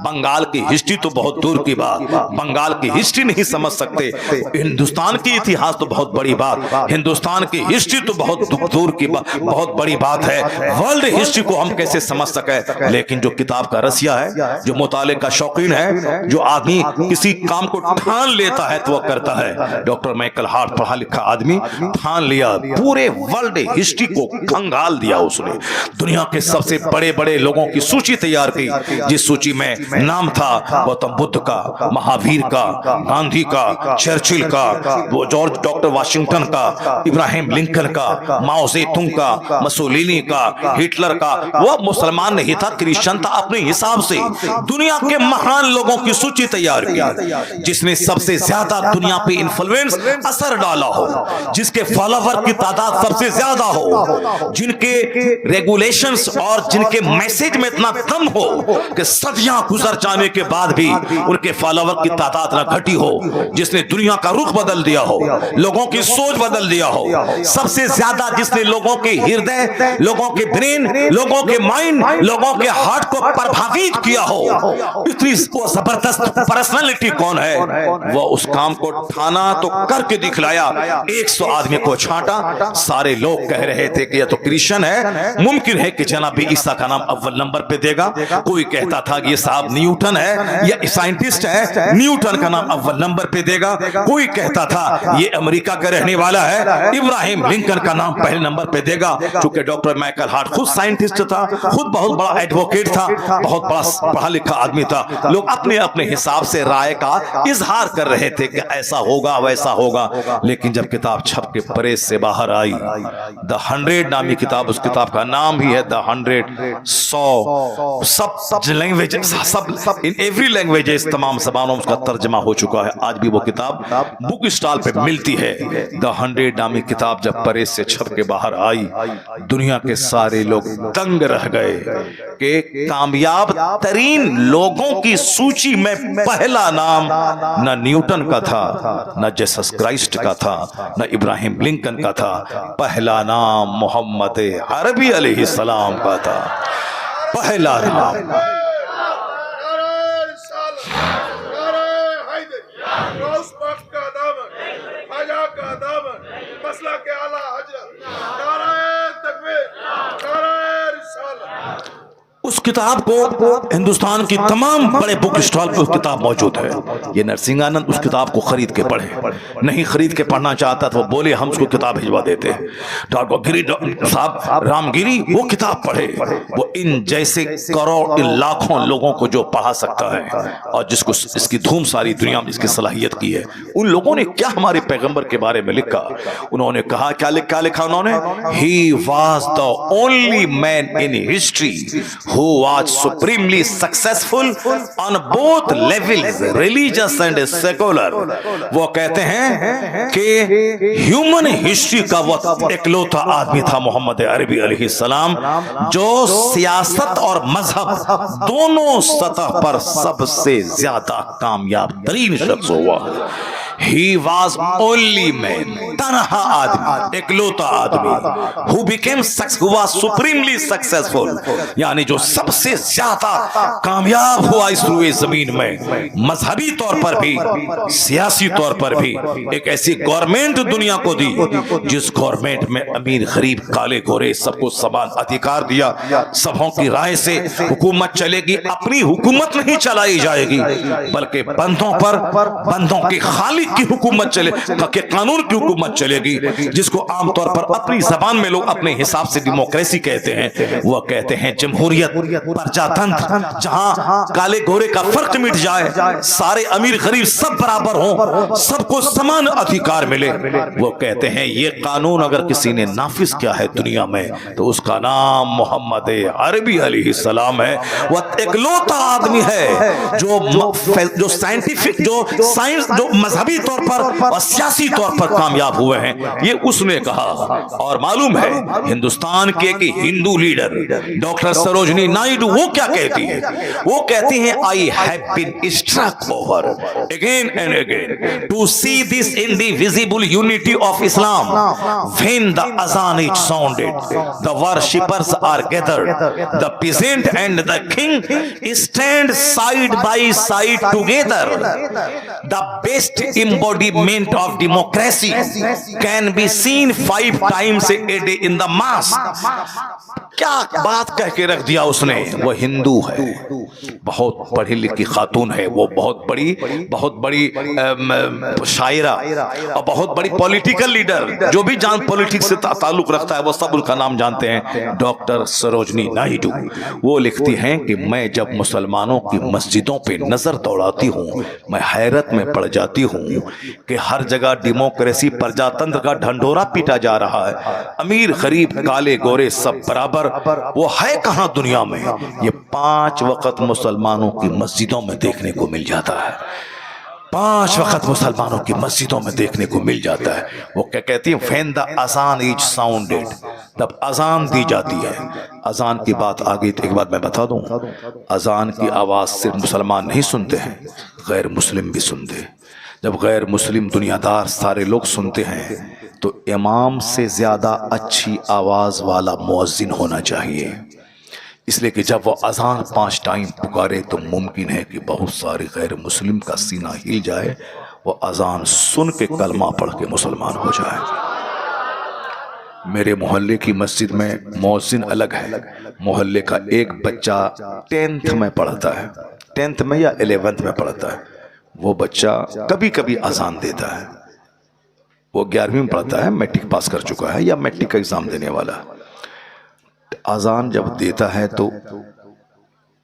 بنگال کی ہسٹری تو بہت دور کی بات, بنگال کی ہسٹری نہیں سمجھ سکتے. ہندوستان کی اتہاس تو بہت بڑی بات, ہندوستان کی ہسٹری تو بہت دور کی بات, بہت بڑی بات ہے. ورلڈ ہسٹری کو ہم کیسے سمجھ سکے. لیکن جو کتاب کا رسیہ ہے, جو مطالعے کا شوقین ہے, جو آدمی کسی کام کو ٹھان لیتا ہے تو وہ کرتا ہے. ڈاکٹر مائیکل ہارٹ پڑھا لکھا آدمی ٹھان لیا, پورے ورلڈ ہسٹری کو کھنگال دیا. اس نے دنیا کے سب سے بڑے بڑے لوگوں کی سوچی تیار کی, جس سوچی میں نام تھا گوتم بدھ کا, مہاویر کا, گاندھی کا, چرچل کا, وہ جارج ڈاکٹر واشنگٹن کا, ابراہیم لنکن کا, ماؤ زیتونگ کا, مسولینی کا, ہٹلر کا. وہ مسلمان نہیں تھا, کرسچن تھا. اپنے حساب سے دنیا کے مہان لوگوں کی سوچی تیار کی, جس نے سب سے زیادہ دنیا پہ انفلوئنس اثر ڈالا ہو, جس کے فالوور کی تعداد سب سے زیادہ ہو, جن کے ریگولیشنز اور جن کے میسج میں اتنا دم ہو کہ صدیاں گزر جانے کے بعد بھی ان کے فالوور کی تعداد نہ گھٹی ہو, جس نے دنیا کا رخ بدل دیا ہو, لوگوں کی سوچ بدل دیا ہو, سب سے زیادہ جس نے لوگوں کے ہردے, لوگوں کے برین, لوگوں کے مائنڈ, لوگوں کے ہارٹ کو پربھاوت کیا ہو. اتنی زبردست پرسنالٹی کون ہے؟ وہ اس کام کو ٹھانا تو کر کے دکھلایا. 100 آدمی کو چھانٹا, سارے لوگ کہہ رہے تھے کہ یہ تو کرسچن ہے, ممکن ہے کہ جناب عیسیٰ کا نام اول نمبر پہ دے گا. کوئی کہتا تھا کہ یہ صاحب نیوٹن ہے, یہ سائنٹسٹ ہے, نیوٹن کا نام اول نمبر پہ دے گا. کوئی کہتا تھا یہ امریکہ کا رہنے والا ہے, ابراہیم لنکن کا نام پہلے نمبر پہ دے گا. چونکہ ڈاکٹر مائیکل ہارٹ خود سائنٹسٹ تھا, خود بہت بڑا ایڈوکیٹ تھا, بہت بڑا پڑھا لکھا آدمی تھا. لوگ اپنے اپنے حساب سے رائے کا اظہار کر رہے تھے کہ ایسا ہوگا ویسا ہوگا. لیکن جب کتاب چھپ کے پریس سے باہر آئی, The 100 نامی کتاب, اس کتاب کا نام ہی ہے The 100, 100, sub language, sub in every languages, تمام زبانوں میں اس کا ترجمہ ہو چکا ہے. آج بھی وہ کتاب بک اسٹال پہ ملتی ہے. The 100 نامی کتاب جب پریس سے چھپ کے باہر آئی, دنیا کے سارے لوگ دنگ رہ گئے کہ کامیاب ترین لوگوں کی سوچی میں پہلا نام نہ نیوٹن کا تھا, نہ جیسس کرائسٹ کا تھا, نہ ابراہیم لنکن کا تھا. پہلا نام محمد عربی علیہ السلام کا تھا. پہلا نام. کتاب کو ہندوستان کی تمام بڑے بک اسٹال پہ اس کتاب موجود ہے. یہ نرسنگانند اس کتاب کو خرید کے پڑھے. نہیں خرید کے پڑھنا چاہتا تو وہ بولے ہم اس کو کتاب بھجوا دیتے. ڈاکٹر گری صاحب رام گیری وہ کتاب پڑھے. وہ ان جیسے کروڑ لاکھوں لوگوں کو جو پڑھا سکتا ہے اور جس کو اس کی دھوم ساری دنیا میں اس کی صلاحیت کی ہے. ان لوگوں نے کیا ہمارے پیغمبر کے بارے میں لکھا؟ انہوں نے کہا کیا لکھا انہوں نے؟ He was the only man in history who was supremely successful on both levels, religious and secular. وہ کہتے ہیں کہ ہیومن ہسٹری کا وہ اکلوتا آدمی تھا محمد عربی علیہ السلام جو سیاست اور مذہب دونوں سطح پر سب سے زیادہ کامیاب ترین شخص ہوا. He was only man, تنہا آدمی, اکلوتا آدمی, who was supremely successful, یعنی جو سب سے زیادہ کامیاب ہوا اس روئے زمین میں, مذہبی طور پر بھی سیاسی طور پر بھی. ایک ایسی گورنمنٹ دنیا کو دی جس گورنمنٹ میں امیر غریب کالے گورے سب کو سمان ادھیکار دیا. سبوں کی رائے سے حکومت چلے گی. اپنی حکومت نہیں چلائی جائے گی بلکہ بندوں پر, بندوں کے خالق کی حکومت چلے, کہ قانون کی حکومت چلے گی, جس کو عام طور پر اپنی زبان میں لوگ اپنے حساب سے ڈیموکریسی کہتے ہیں. وہ کہتے ہیں جمہوریت, پرجاتنتر, جہاں کالے گورے کا فرق مٹ جائے, سارے امیر غریب سب برابر ہوں, سب کو سمان ادھیکار ملے. وہ کہتے ہیں یہ قانون اگر کسی نے نافذ کیا ہے دنیا میں تو اس کا نام محمد عربی علیہ السلام ہے. وہ اکلوتا آدمی ہے جو سائنٹیفک, جو سائنس, جو مذہبی طور پر اور سیاسی طور پر کامیاب ہوئے ہیں. یہ اس نے کہا. اور معلوم ہے ہندوستان کے ایک ہندو لیڈر ڈاکٹر سروجنی نائیڈو وہ کیا کہتی ہے؟ وہ کہتی ہیں I have been struck over again and again to see this indivisible unity of Islam. When the azan is sounded, the worshippers are gathered, the peasant and the king stand side by side together. The best embodiment of democracy can be seen 5 times a day in the mosque. کیا بات کہہ کے رکھ دیا اس نے. وہ ہندو ہے, بہت پڑھی لکھی خاتون ہے, وہ بہت بڑی شاعرہ اور بہت بڑی پولیٹیکل لیڈر, جو بھی جان پولیٹکس سے تعلق رکھتا ہے وہ سب ان کا نام جانتے ہیں, ڈاکٹر سروجنی نائیڈو. وہ لکھتی ہیں کہ میں جب مسلمانوں کی مسجدوں پہ نظر دوڑاتی ہوں میں حیرت میں پڑ جاتی ہوں کہ ہر جگہ ڈیموکریسی, پرجاتنتر کا ڈھنڈورا پیٹا جا رہا ہے. امیر غریب کالے گورے سب برابر. وہ ہے کہاں دنیا میں؟ یہ 5 وقت مسلمانوں کی مسجدوں میں دیکھنے کو مل جاتا ہے. 5 وقت مسلمانوں کی مسجدوں میں دیکھنے کو مل جاتا ہے. وہ کیا کہتی ہیں؟ when the azan is sounded, تب اذان دی جاتی ہے. اذان کی بات آگے ایک بات میں بتا دوں, اذان کی آواز صرف مسلمان نہیں سنتے ہیں, غیر مسلم بھی سنتے ہیں. جب غیر مسلم دنیا دار سارے لوگ سنتے ہیں تو امام سے زیادہ اچھی آواز والا مؤذن ہونا چاہیے. اس لیے کہ جب وہ اذان 5 ٹائم پکارے تو ممکن ہے کہ بہت سارے غیر مسلم کا سینہ ہل جائے, وہ اذان سن کے کلمہ پڑھ کے مسلمان ہو جائے. میرے محلے کی مسجد میں مؤذن الگ ہے. محلے کا ایک بچہ 10th میں پڑھتا ہے, 10th میں یا 11th میں پڑھتا ہے. وہ بچہ کبھی کبھی اذان دیتا ہے. وہ 11ویں میں پڑھتا ہے, میٹرک پاس کر چکا ہے یا میٹرک کا ایگزام دینے والا. اذان جب دیتا ہے تو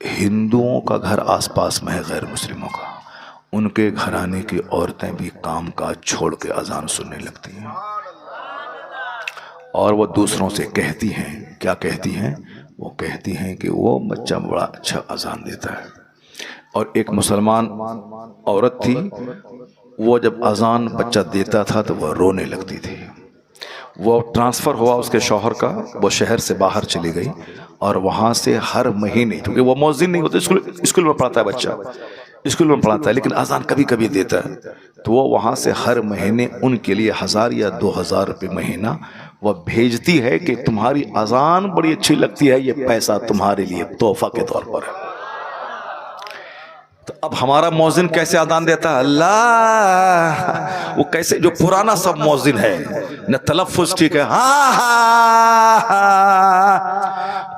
ہندوؤں کا گھر آس پاس میں ہے غیر مسلموں کا, ان کے گھرانے کی عورتیں بھی کام کاج چھوڑ کے اذان سننے لگتی ہیں اور وہ دوسروں سے کہتی ہیں. کیا کہتی ہیں؟ وہ کہتی ہیں کہ وہ بچہ بڑا اچھا اذان دیتا ہے. اور ایک مسلمان عورت تھی, وہ جب اذان بچہ دیتا تھا تو وہ رونے لگتی تھی. وہ ٹرانسفر ہوا اس کے شوہر کا, وہ شہر سے باہر چلی گئی اور وہاں سے ہر مہینے, کیونکہ وہ مؤذن نہیں ہوتا, اسکول میں پڑھتا ہے بچہ, اسکول میں پڑھاتا ہے لیکن اذان کبھی کبھی دیتا ہے, تو وہ وہاں سے ہر مہینے ان کے لیے 1000 یا 2000 روپے مہینہ وہ بھیجتی ہے کہ تمہاری اذان بڑی اچھی لگتی ہے, یہ پیسہ تمہارے لیے تحفہ کے طور پر ہے. تو اب ہمارا مؤذن کیسے اذان دیتا ہے؟ اللہ, وہ کیسے, جو پرانا سب مؤذن ہے نہ تلفظ ٹھیک ہے, ہاں.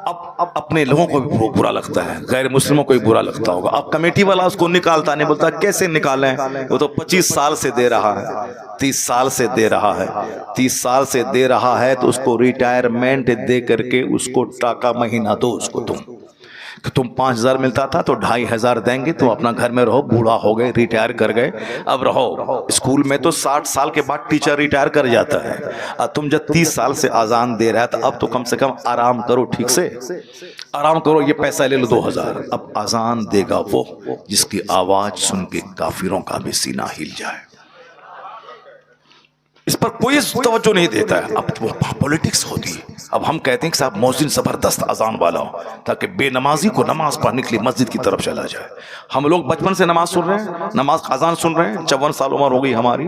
اب اپنے لوگوں کو بھی برا لگتا ہے, غیر مسلموں کو بھی برا لگتا ہوگا. اب کمیٹی والا اس کو نکالتا نہیں, بولتا کیسے نکالیں, وہ تو 25 سال سے دے رہا ہے, 30 سال سے دے رہا ہے, 30 سال سے دے رہا ہے, تو اس کو ریٹائرمنٹ دے کر کے اس کو ٹاکا مہینہ دو اس کو تم, کہ تم 5000 ملتا تھا تو 2500 دیں گے, تم اپنا گھر میں رہو, بوڑھا ہو گئے, ریٹائر کر گئے, اب رہو. اسکول میں تو 60 سال کے بعد ٹیچر ریٹائر کر جاتا ہے, تم جب 30 سال سے اذان دے رہا ہے تو اب تو کم سے کم آرام کرو, ٹھیک سے آرام کرو, یہ پیسہ لے لو 2000. اب اذان دے گا وہ جس کی آواز سن کے کافروں کا بھی سینہ ہل جائے. اس پر کوئی توجہ نہیں دیتا ہے. اب وہ پولیٹکس ہوتی ہے. اب ہم کہتے ہیں کہ صاحب مؤذن زبردست اذان والا ہو تاکہ بے نمازی کو نماز پڑھنے کے لیے مسجد کی طرف چلا جائے. ہم لوگ بچپن سے نماز سن رہے ہیں, نماز اذان سن رہے ہیں, 54 سال عمر ہو گئی ہماری,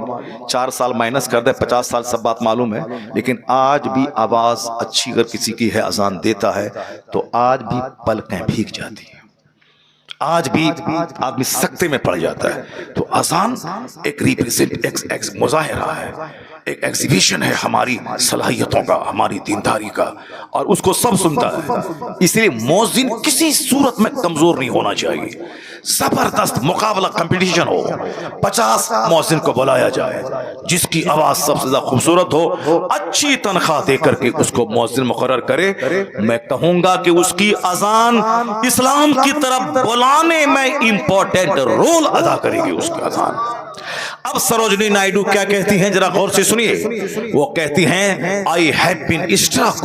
4 سال مائنس کر دے 50 سال, سب بات معلوم ہے. لیکن آج بھی آواز اچھی اگر کسی کی ہے, اذان دیتا ہے تو آج بھی پلکیں بھیگ جاتی ہیں, آج بھی آدمی سکتے میں پڑ جاتا ہے. تو اذان ایک ریپریزنٹ, ایک مظاہرہ ہے, ایک ایگزیبیشن ہے ہماری صلاحیتوں کا, ہماری دینداری کا, اور اس کو سب سنتا ہے. اس لیے مؤذن کسی صورت میں کمزور نہیں ہونا چاہیے. زبردست مقابلہ, کمپٹیشن ہو, 50 مؤذن کو بلایا جائے, جس کی آواز سب سے زیادہ خوبصورت ہو, اچھی تنخواہ دے کر کے اس کو مؤذن مقرر کرے. میں کہوں گا کہ اس کی اذان اسلام کی طرف بلانے میں امپورٹنٹ رول ادا کرے گی اس کی اذان. اب سروجنی نائیڈو کیا کہتی ہیں, ذرا غور سے سنیے. وہ کہتی ہیں I have been struck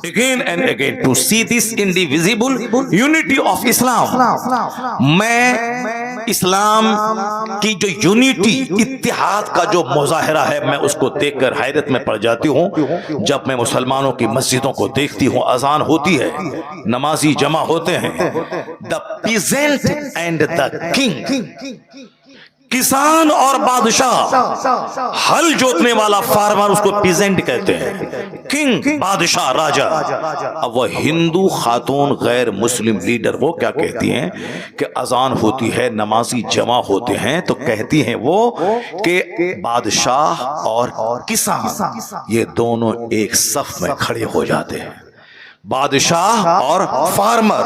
again and again to see this indivisible unity of Islam. میں اسلام کی جو یونٹی, اتحاد کا جو مظاہرہ ہے, میں اس کو دیکھ کر حیرت میں پڑ جاتی ہوں. جب میں مسلمانوں کی مسجدوں کو دیکھتی ہوں, اذان ہوتی ہے, نمازی جمع ہوتے ہیں, the peasant and the king, کسان اور بادشاہ, ہل جوتنے والا فارمر اس کو پیزنٹ کہتے ہیں, کنگ بادشاہ راجا. اب وہ ہندو خاتون غیر مسلم لیڈر وہ کیا کہتی ہیں کہ اذان ہوتی ہے, نمازی جمع ہوتے ہیں, تو کہتی ہیں وہ کہ بادشاہ اور کسان یہ دونوں ایک صف میں کھڑے ہو جاتے ہیں. بادشاہ اور فارمر,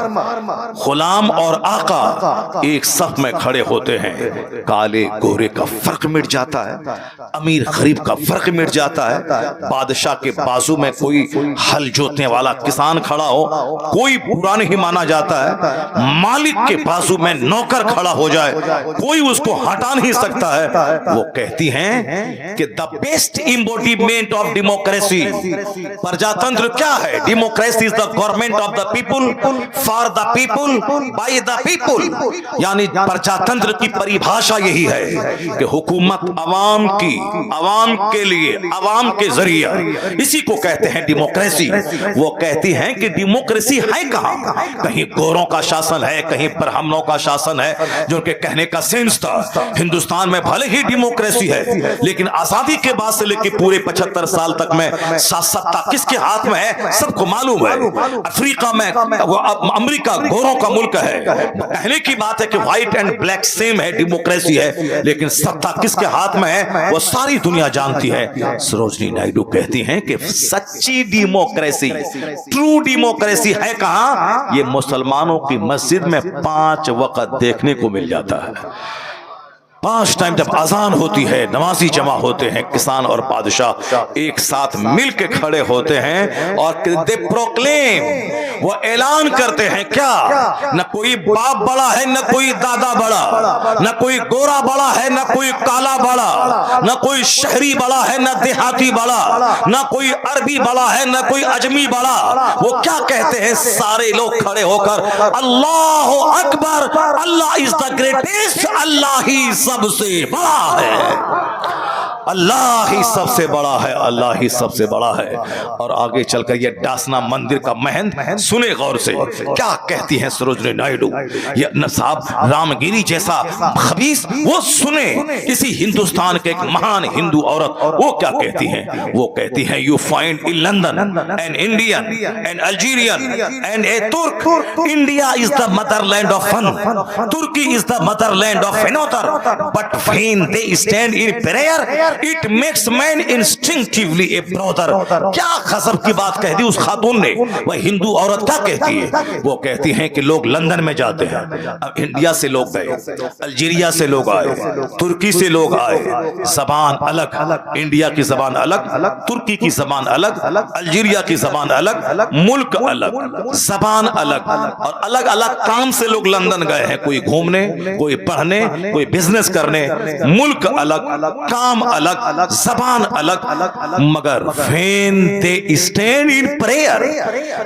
غلام اور آقا ایک صف میں کھڑے ہوتے ہیں. کالے گورے کا فرق مٹ جاتا ہے, امیر غریب کا فرق مٹ جاتا ہے. بادشاہ کے بازو میں کوئی ہل جوتنے والا کسان کھڑا ہو, کوئی برا نہیں مانا جاتا ہے. مالک کے بازو میں نوکر کھڑا ہو جائے, کوئی اس کو ہٹا نہیں سکتا ہے. وہ کہتی ہیں کہ the best embodiment of democracy, پرجاتنتر کیا ہے؟ Democracy is the government of the people, for the people, by the people. یعنی پرجاتنتر کی پریبھاشا یہی ہے کہ حکومت عوام کی, عوام کے لیے, عوام کے ذریعہ, اسی کو کہتے ہیں ڈیموکریسی. وہ کہتی ہیں کہ ڈیموکریسی ہے کہاں؟ کہیں گوروں کا شاسن ہے, کہیں برہمنوں کا شاسن ہے, جو کہ کہنے کا سینس تھا. ہندوستان میں بھلے ہی ڈیموکریسی ہے, لیکن آزادی کے بعد سے لے کے پورے 75 سال تک میں ستا کس کے ہاتھ میں ہے سب کو معلوم ہے. افریقہ میں, امریکہ گوروں کا ملک ہے, کہنے کی بات ہے کہ وائٹ اینڈ بلیک سیم ہے, ڈیموکریسی ہے, لیکن ستا کس کے ہاتھ میں ہے وہ ساری دنیا جانتی ہے. سروجنی نائیڈو کہتی ہیں کہ سچی ڈیموکریسی, ٹرو ڈیموکریسی ہے کہاں؟ یہ مسلمانوں کی مسجد میں 5 وقت دیکھنے کو مل جاتا ہے. 5 ٹائم جب اذان ہوتی ہے, نمازی جمع ہوتے ہیں, کسان اور بادشاہ ایک ساتھ مل کے کھڑے ہوتے ہیں, اور دے پروکلیم, وہ اعلان کرتے ہیں کیا؟ نہ کوئی باپ بڑا ہے, نہ کوئی دادا بڑا, نہ کوئی گورا بڑا ہے, نہ کوئی کالا بڑا, نہ کوئی شہری بڑا ہے, نہ دیہاتی بڑا, نہ کوئی عربی بڑا ہے, نہ کوئی اجمی بڑا. وہ کیا کہتے ہیں سارے لوگ کھڑے ہو کر, اللہ اکبر, اللہ از دا گریٹسٹ, اللہ ہی سب سے بڑا ہے, اللہ ہی سب سے بڑا ہے, اللہ ہی سب سے بڑا ہے. اور آگے چل کر یہ ڈاسنا مندر کا مہند سنے غور سے کیا کہتی ہیں سروجنی نائیڈو. یہ صاحب رام گیری جیسا خبیث وہ سنے, اسی ہندوستان کے ایک مہان ہندو عورت وہ کیا کہتی ہیں. وہ کہتی ہیں you find in London an Indian, an Algerian and a Turk. India is the motherland of one, Turkey is the motherland of another, but when they stand in prayer it makes man instinctively a brother. کیا غضب کی بات کہہ دی اس خاتون نے. وہ ہندو عورت کیا کہتی ہے؟ وہ کہتی ہیں کہ لوگ لندن میں جاتے ہیں. اب انڈیا سے لوگ گئے, الجیریا سے لوگ آئے, ترکی سے لوگ آئے, زبان الگ, انڈیا کی زبان الگ, ترکی کی زبان الگ, الجیریا کی زبان الگ, ملک الگ, زبان الگ, اور الگ الگ کام سے لوگ لندن گئے ہیں. کوئی گھومنے, کوئی پڑھنے, کوئی بزنس کرنے. ملک الگ, کام الگ, زبان الگ, مگر when they stand in prayer.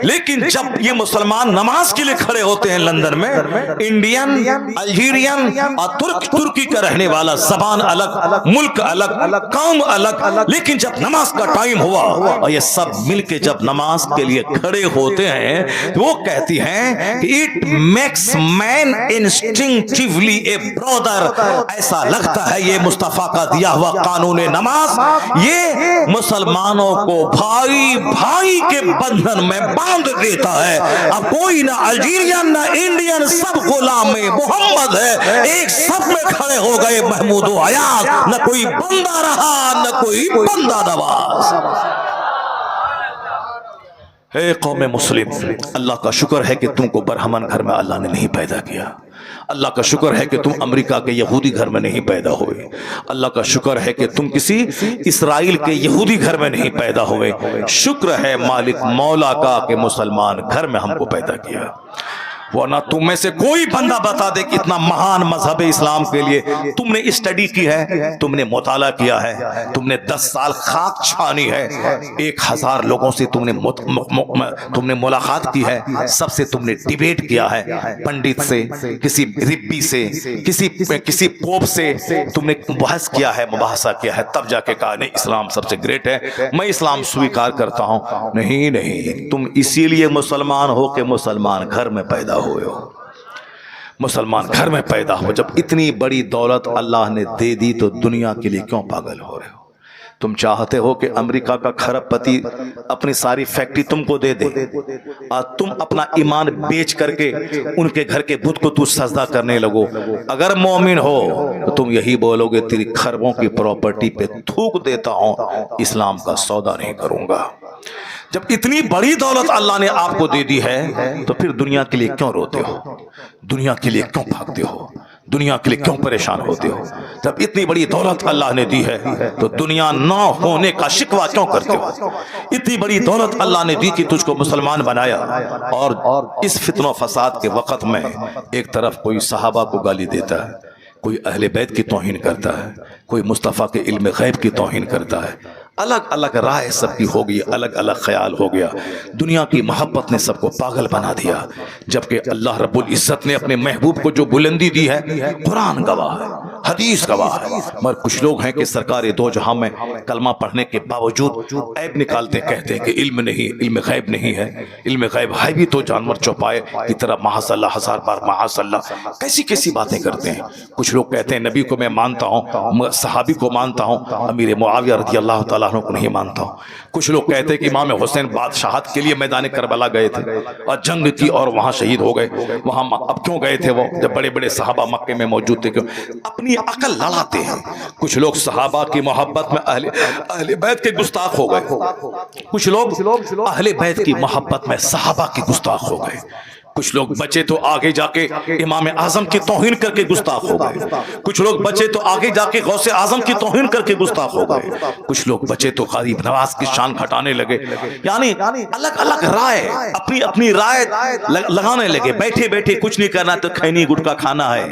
لیکن جب یہ مسلمان نماز کے لیے کھڑے ہوتے ہیں لندن میں, انڈین, الجیرین اور ترکی کا رہنے والا, زبان الگ, ملک الگ, کام الگ, لیکن جب نماز کا ٹائم ہوا اور یہ سب مل کے جب نماز کے لیے کھڑے ہوتے ہیں, وہ کہتی ہیں کہ it makes man instinctively a برادر. ایسا لگتا ہے یہ مصطفیٰ کا دیا ہوا قانون نماز یہ مسلمانوں کو بھائی بھائی کے بندھن میں باندھ دیتا ہے. اب کوئی نہ الجیرین نہ انڈین, سب غلام محمد ہے. ایک سب میں کھڑے ہو گئے محمود و حیات, نہ کوئی بندہ رہا نہ کوئی بندہ نواز. اے قوم مسلم, اللہ کا شکر ہے کہ تم کو برہمن گھر میں اللہ نے نہیں پیدا کیا. اللہ کا شکر ہے کہ تم امریکہ کے یہودی گھر میں نہیں پیدا ہوئے. اللہ کا شکر ہے کہ تم کسی اسرائیل کے یہودی گھر میں نہیں پیدا ہوئے. شکر ہے مالک مولا کا کہ مسلمان گھر میں ہم کو پیدا کیا. ورنہ تم میں سے کوئی بندہ بتا دے کہ اتنا مہان مذہب اسلام کے لیے تم نے اسٹڈی کی ہے, تم نے مطالعہ کیا ہے, تم نے 10 سال خاک چھانی ہے, 1000 لوگوں سے تم نے ملاقات کی ہے, سب سے تم نے ڈیبیٹ کیا ہے, پنڈت سے, کسی ربی سے, کسی پوپ سے تم نے بحث کیا ہے, مباحثہ کیا ہے, تب جا کے کہا نہیں اسلام سب سے گریٹ ہے, میں اسلام سویکار کرتا ہوں. نہیں, تم اسی لیے مسلمان ہو کہ مسلمان گھر میں پیدا ہوئے ہو. مسلمان گھر میں پیدا ہو. جب اتنی بڑی دولت اللہ نے دے دی تو دنیا کے لیے کیوں پاگل ہو رہے ہو؟ تم چاہتے ہو کہ امریکہ کا کھرب پتی اپنی ساری فیکٹری تم کو دے دے اور تم اپنا ایمان بیچ کر کے ان کے گھر کے بت کو تو سجدہ کرنے لگو. اگر مومن ہو تو تم یہی بولو گے تیری کھربوں کی پراپرٹی پہ تھوک دیتا ہوں, اسلام کا سودا نہیں کروں گا. جب اتنی بڑی دولت اللہ نے آپ کو دے دی ہے تو پھر دنیا کے لیے کیوں روتے ہو؟ دنیا کے لیے کیوں بھاگتے ہو؟ دنیا کے لیے کیوں پریشان ہوتے ہو؟ جب اتنی بڑی دولت اللہ نے دی ہے تو دنیا نہ ہونے کا شکوہ کیوں کرتے ہو؟ اتنی بڑی دولت اللہ نے دی کہ تجھ کو مسلمان بنایا, اور اس فتن و فساد کے وقت میں ایک طرف کوئی صحابہ کو گالی دیتا ہے, کوئی اہل بیت کی توہین کرتا ہے, کوئی مصطفیٰ کے علم غیب کی توہین کرتا ہے. الگ الگ رائے سب کی ہو گئی, الگ الگ خیال ہو گیا. دنیا کی محبت نے سب کو پاگل بنا دیا, جبکہ اللہ رب العزت نے اپنے محبوب کو جو بلندی دی ہے, قرآن گواہ ہے, حدیث گواہ ہے. مگر کچھ لوگ ہیں کہ سرکار دو جہاں میں کلمہ پڑھنے کے باوجود عیب نکالتے, کہتے ہیں کہ علم نہیں, علم غیب نہیں ہے. علم غیب ہے بھی تو جانور چوپائے کی طرح معاذ اللہ 1000 بار معاذ اللہ, کیسی کیسی باتیں کرتے ہیں. کچھ لوگ کہتے ہیں نبی کو میں مانتا ہوں, صحابی کو مانتا ہوں, امیر معاویہ رضی اللہ تعالیٰ کو نہیں مانتا ہوں. کچھ لوگ کہتے ہیں کہ امام حسین بادشاہت کے لیے میدان کربلا گئے تھے اور جنگ کی اور وہاں شہید ہو گئے. وہاں اب کیوں گئے تھے وہ جب بڑے بڑے صحابہ مکے میں موجود تھے؟ کیوں اپنی عقل لڑاتے ہیں. کچھ لوگ صحابہ کی محبت میں اہل بیت کے گستاخ ہو گئے. کچھ لوگ اہل بیت کی محبت میں صحابہ کی گستاخ ہو گئے. کچھ لوگ بچے تو آگے جا کے امام اعظم کی توہین کر کے گستاخ ہو گئے. کچھ لوگ بچے تو آگے جا کے غوث اعظم کی توہین کر کے گستاخ ہو گئے. کچھ لوگ بچے تو غریب نواز کی شان گھٹانے لگے. یعنی الگ الگ رائے, اپنی اپنی رائے لگانے لگے. بیٹھے بیٹھے کچھ نہیں کرنا تو کھینی گٹکا کھانا ہے,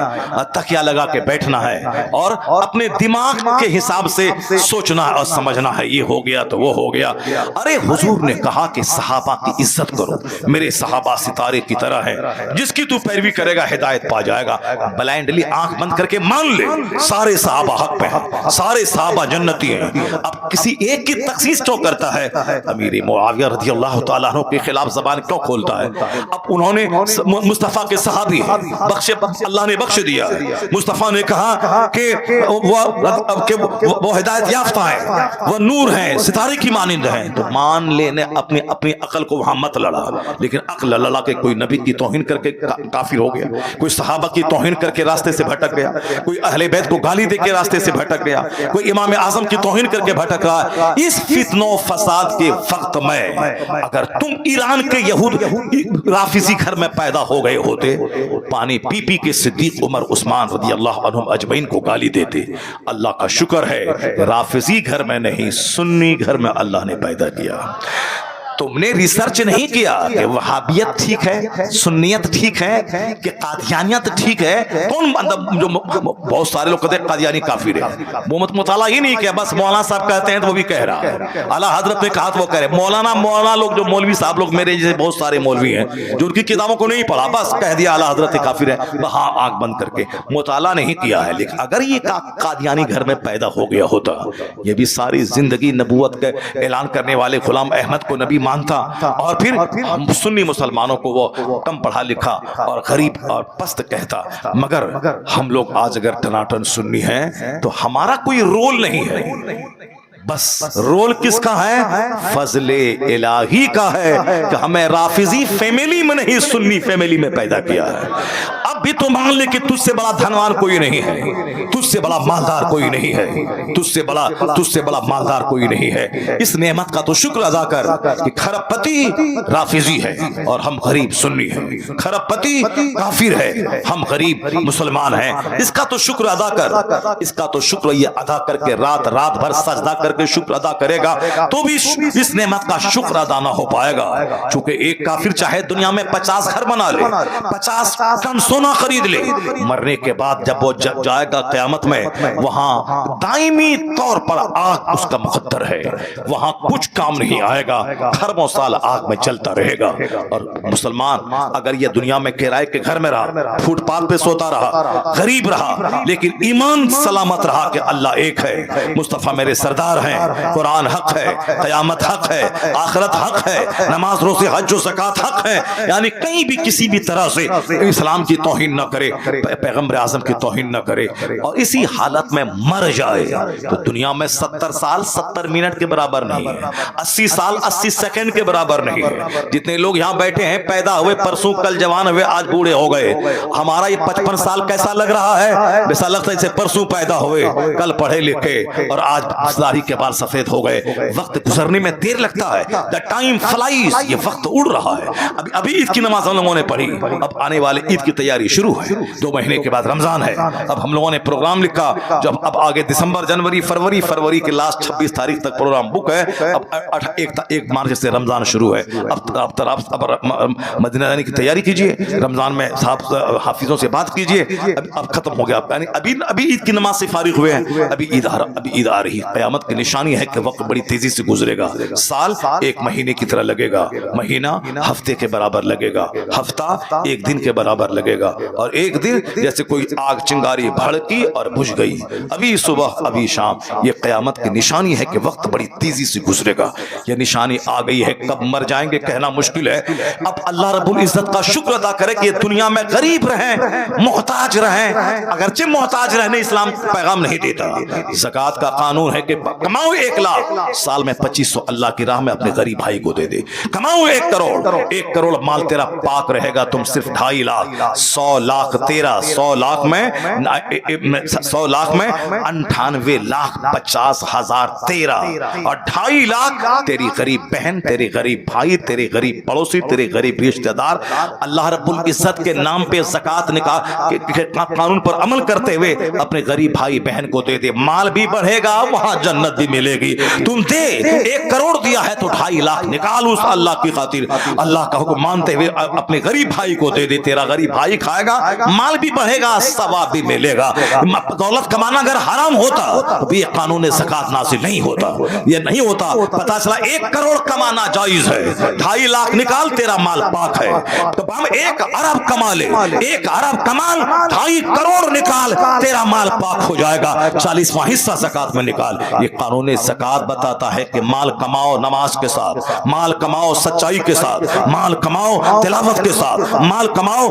تکیا لگا کے بیٹھنا ہے اور اپنے دماغ کے حساب سے سوچنا ہے اور سمجھنا ہے یہ ہو گیا تو وہ ہو گیا. ارے حضور نے کہا کہ صحابہ کی عزت کرو, میرے صحابہ ستارے کی طرح ہے, جس کی تو پیروی کرے گا ہدایت پا جائے گا. بلائنڈلی آنکھ بند کر کے مان لے سارے صحابہ حق پہ ہیں, سارے صحابہ جنتی ہیں. اب کسی ایک کی تخصیص کیوں کرتا ہے؟ امیر معاویہ رضی اللہ تعالیٰ عنہ کے خلاف زبان کیوں کھولتا ہے؟ اب انہوں نے مصطفیٰ کے صحابی اللہ نے بخش دیا, مصطفیٰ نے کہا کہ وہ ہدایت یافتہ ہیں, وہ نور ہیں, ستارے کی مانند ہیں. تو مان لینے اپنی عقل کو وہاں مت لڑا, لیکن عقل لڑا کے کوئی نبی کی توہین کر کے کافر ہو گیا, کوئی صحابہ کی توہین کر کے راستے سے بھٹک گیا, کوئی اہل بیت کو گالی دے کے راستے سے بھٹک گیا, کوئی امام اعظم کی توہین کر کے بھٹک رہا ہے. اس فتنہ و فساد کے وقت میں اگر تم ایران کے یہود رافضی گھر میں پیدا ہو گئے ہوتے, پانی پی پی کے صدیق عمر عثمان رضی اللہ عنہم اجمعین کو گالی دیتے. اللہ کا شکر ہے رافضی گھر میں نہیں, سنی گھر میں اللہ نے پیدا کیا. تم نے ریسرچ نہیں کیا کہ وہابیت ٹھیک ہے, سنیت ٹھیک ہے, کہ قادیانیت ٹھیک ہے. کون جو بہت سارے لوگ کہتے ہیں قادیانی کافر ہے, وہ مطالعہ ہی نہیں کیا, بس مولانا صاحب کہتے ہیں تو وہ بھی کہہ رہا ہے, اعلیٰ حضرت نے کہا تو وہ کہہ رہے. مولانا لوگ جو مولوی صاحب لوگ میرے جیسے بہت سارے مولوی ہیں جو ان کی کتابوں کو نہیں پڑھا, بس کہہ دیا اعلیٰ حضرت کافر ہے, وہاں آنکھ بند کر کے, مطالعہ نہیں کیا ہے. لیکن اگر یہ قادیانی گھر میں پیدا ہو گیا ہوتا, یہ بھی ساری زندگی نبوت کا اعلان کرنے والے غلام احمد کو نبی مانتا, اور پھر ہم سنی مسلمانوں کو وہ کم پڑھا لکھا اور غریب اور پست کہتا. مگر ہم لوگ آج اگر ٹناٹن سنی ہیں تو ہمارا کوئی رول نہیں ہے, بس رول کس کا ہے؟ فضل الہی کا ہے کہ ہمیں رافضی فیملی میں نہیں, سنی فیملی میں پیدا کیا ہے. اب بھی تو مان لے کہ تجھ سے بڑا دھنوان کوئی نہیں ہے, تجھ سے بڑا مالدار کوئی نہیں ہے, تجھ سے بڑا مالدار کوئی نہیں ہے. اس نعمت کا تو شکر ادا کر کہ کھرب پتی رافضی ہے اور ہم غریب سنی ہیں, کھرب پتی کافر ہے, ہم غریب مسلمان ہیں. اس کا تو شکر ادا کر, اس کا تو شکر یہ ادا کر کے رات بھر سجدہ کر کے شکر ادا کرے گا تو بھی اس نعمت کا شکر ادا نہ ہو پائے گا. چونکہ ایک کافر چاہے دنیا میں 50 گھر بنا لے, 50 ٹن سونا خرید لے, مرنے کے بعد جب وہ جائے گا قیامت میں, وہاں دائمی طور پر آگ اس کا مقدر ہے, وہاں کچھ کام نہیں آئے گا, خربوں سال آگ میں چلتا رہے گا. اور مسلمان اگر یہ دنیا میں کرائے کے گھر میں رہا, فٹ پاتھ پہ سوتا رہا, غریب رہا, لیکن ایمان سلامت رہا کہ اللہ ایک ہے, مصطفیٰ میرے سردار ہیں, قرآن حق ہے, قیامت حق ہے, آخرت حق ہے, نماز روزے حج و زکات حق ہے, یعنی کہیں بھی کسی بھی طرح سے اسلام کی توہین نہ کرے, پیغمبر اعظم کی توہین نہ کرے, اور اسی حالت میں مر جائے تو دنیا میں 70 سال 70 منٹ کے برابر نہیں ہے, 80 سال 80 سیکنڈ کے برابر نہیں ہے. جتنے لوگ یہاں بیٹھے ہیں پیدا ہوئے پرسوں, کل جوان ہوئے, آج بوڑھے ہو گئے, ہمارا یہ 55 سال کیسا لگ رہا ہے؟ ایسا لگتا ہے جیسے پرسوں پیدا ہوئے, کل پڑھے لکھے, اور آج داڑھی کے بال سفید ہو گئے. وقت گزرنے میں دیر لگتا ہے, the time flies, یہ وقت اڑ رہا ہے. ابھی عید کی نماز ہم لوگوں نے پڑھی, اب آنے والے عید کی تیاری شروع ہے, 2 مہینے کے بعد رمضان ہے. اب ہم لوگوں نے پروگرام لکھا, جب اب آگے دسمبر جنوری فروری کے لاسٹ 26 تاریخ تک پروگرام بک ہے. اب 1 مارچ سے رمضان شروع ہے. اب مدینہ جانے کی تیاری کیجئے, رمضان میں صاحب حافظوں سے بات کیجئے. اب ختم ہو گیا, ابھی عید کی نماز سے فارغ ہوئے ہیں, ابھی عید آ رہی. قیامت کی نشانی ہے کہ وقت بڑی تیزی سے گزرے گا, سال 1 مہینے کی طرح لگے گا, مہینہ ہفتے کے برابر لگے گا, ہفتہ 1 دن کے برابر لگے گا, اور 1 دن جیسے کوئی آگ چنگاری بھڑکی اور بجھ گئی, ابھی صبح ابھی شام. یہ قیامت کی نشانی ہے کہ وقت بڑی تیزی سے گزرے گا. یہ نشانی آ گئی ہے, کب مر جائیں گے کہنا مشکل ہے. اب اللہ رب العزت کا شکر ادا کرے کہ یہ دنیا میں غریب رہیں, محتاج رہیں. اگرچہ محتاج رہنے اسلام پیغام نہیں دیتا, زکات کا قانون ہے کہ کماؤ 1 لاکھ, سال میں 2500 اللہ کی راہ میں اپنے غریب بھائی کو دے دے. کماؤ 1 کروڑ, مال تیرا پاک رہے گا, تم صرف 2.5 لاکھ, 100 لاکھ تیرا, 100 لاکھ میں 98,50,000 تیرا, اور 2.5 لاکھ تیری غریب بہن, تیرے غریب بھائی, تیرے غریب پڑوسی, تیرے غریب رشتہ دار. اللہ رب العزت کے نام پہ زکات قانون پر عمل کرتے ہوئے اپنے غریب بھائی بہن کو دے دے. مال بھی بڑھے گا, وہاں جنت بھی ملے گی. تم دے, 1 کروڑ دیا ہے تو 2.5 لاکھ نکال اس اللہ کی خاطر, اللہ کا حکم مانتے ہوئے اپنے غریب بھائی کو دے دے. تیرا غریب بھائی کھائے گا, مال بھی بڑھے گا, ثواب بھی ملے گا. دولت کمانا اگر حرام ہوتا تو یہ قانون زکات نازل نہیں ہوتا, یہ نہیں ہوتا. پتا چلا 1 کروڑ کمانا جائز ہے, 2.5 لاکھ نکال, تیرا مال پاک ہے. تو ہم 1 ارب کما لے, 1 ارب کمال, 2.5 کروڑ نکال, تیرا مال پاک ہو جائے گا. 40واں حصہ زکات میں نکال. یہ قانون زکات بتاتا ہے کہ مال کماؤ نماز کے ساتھ، مال کماؤ سچائی کے ساتھ، مال کماؤ تلاوت کے ساتھ، مال کماؤ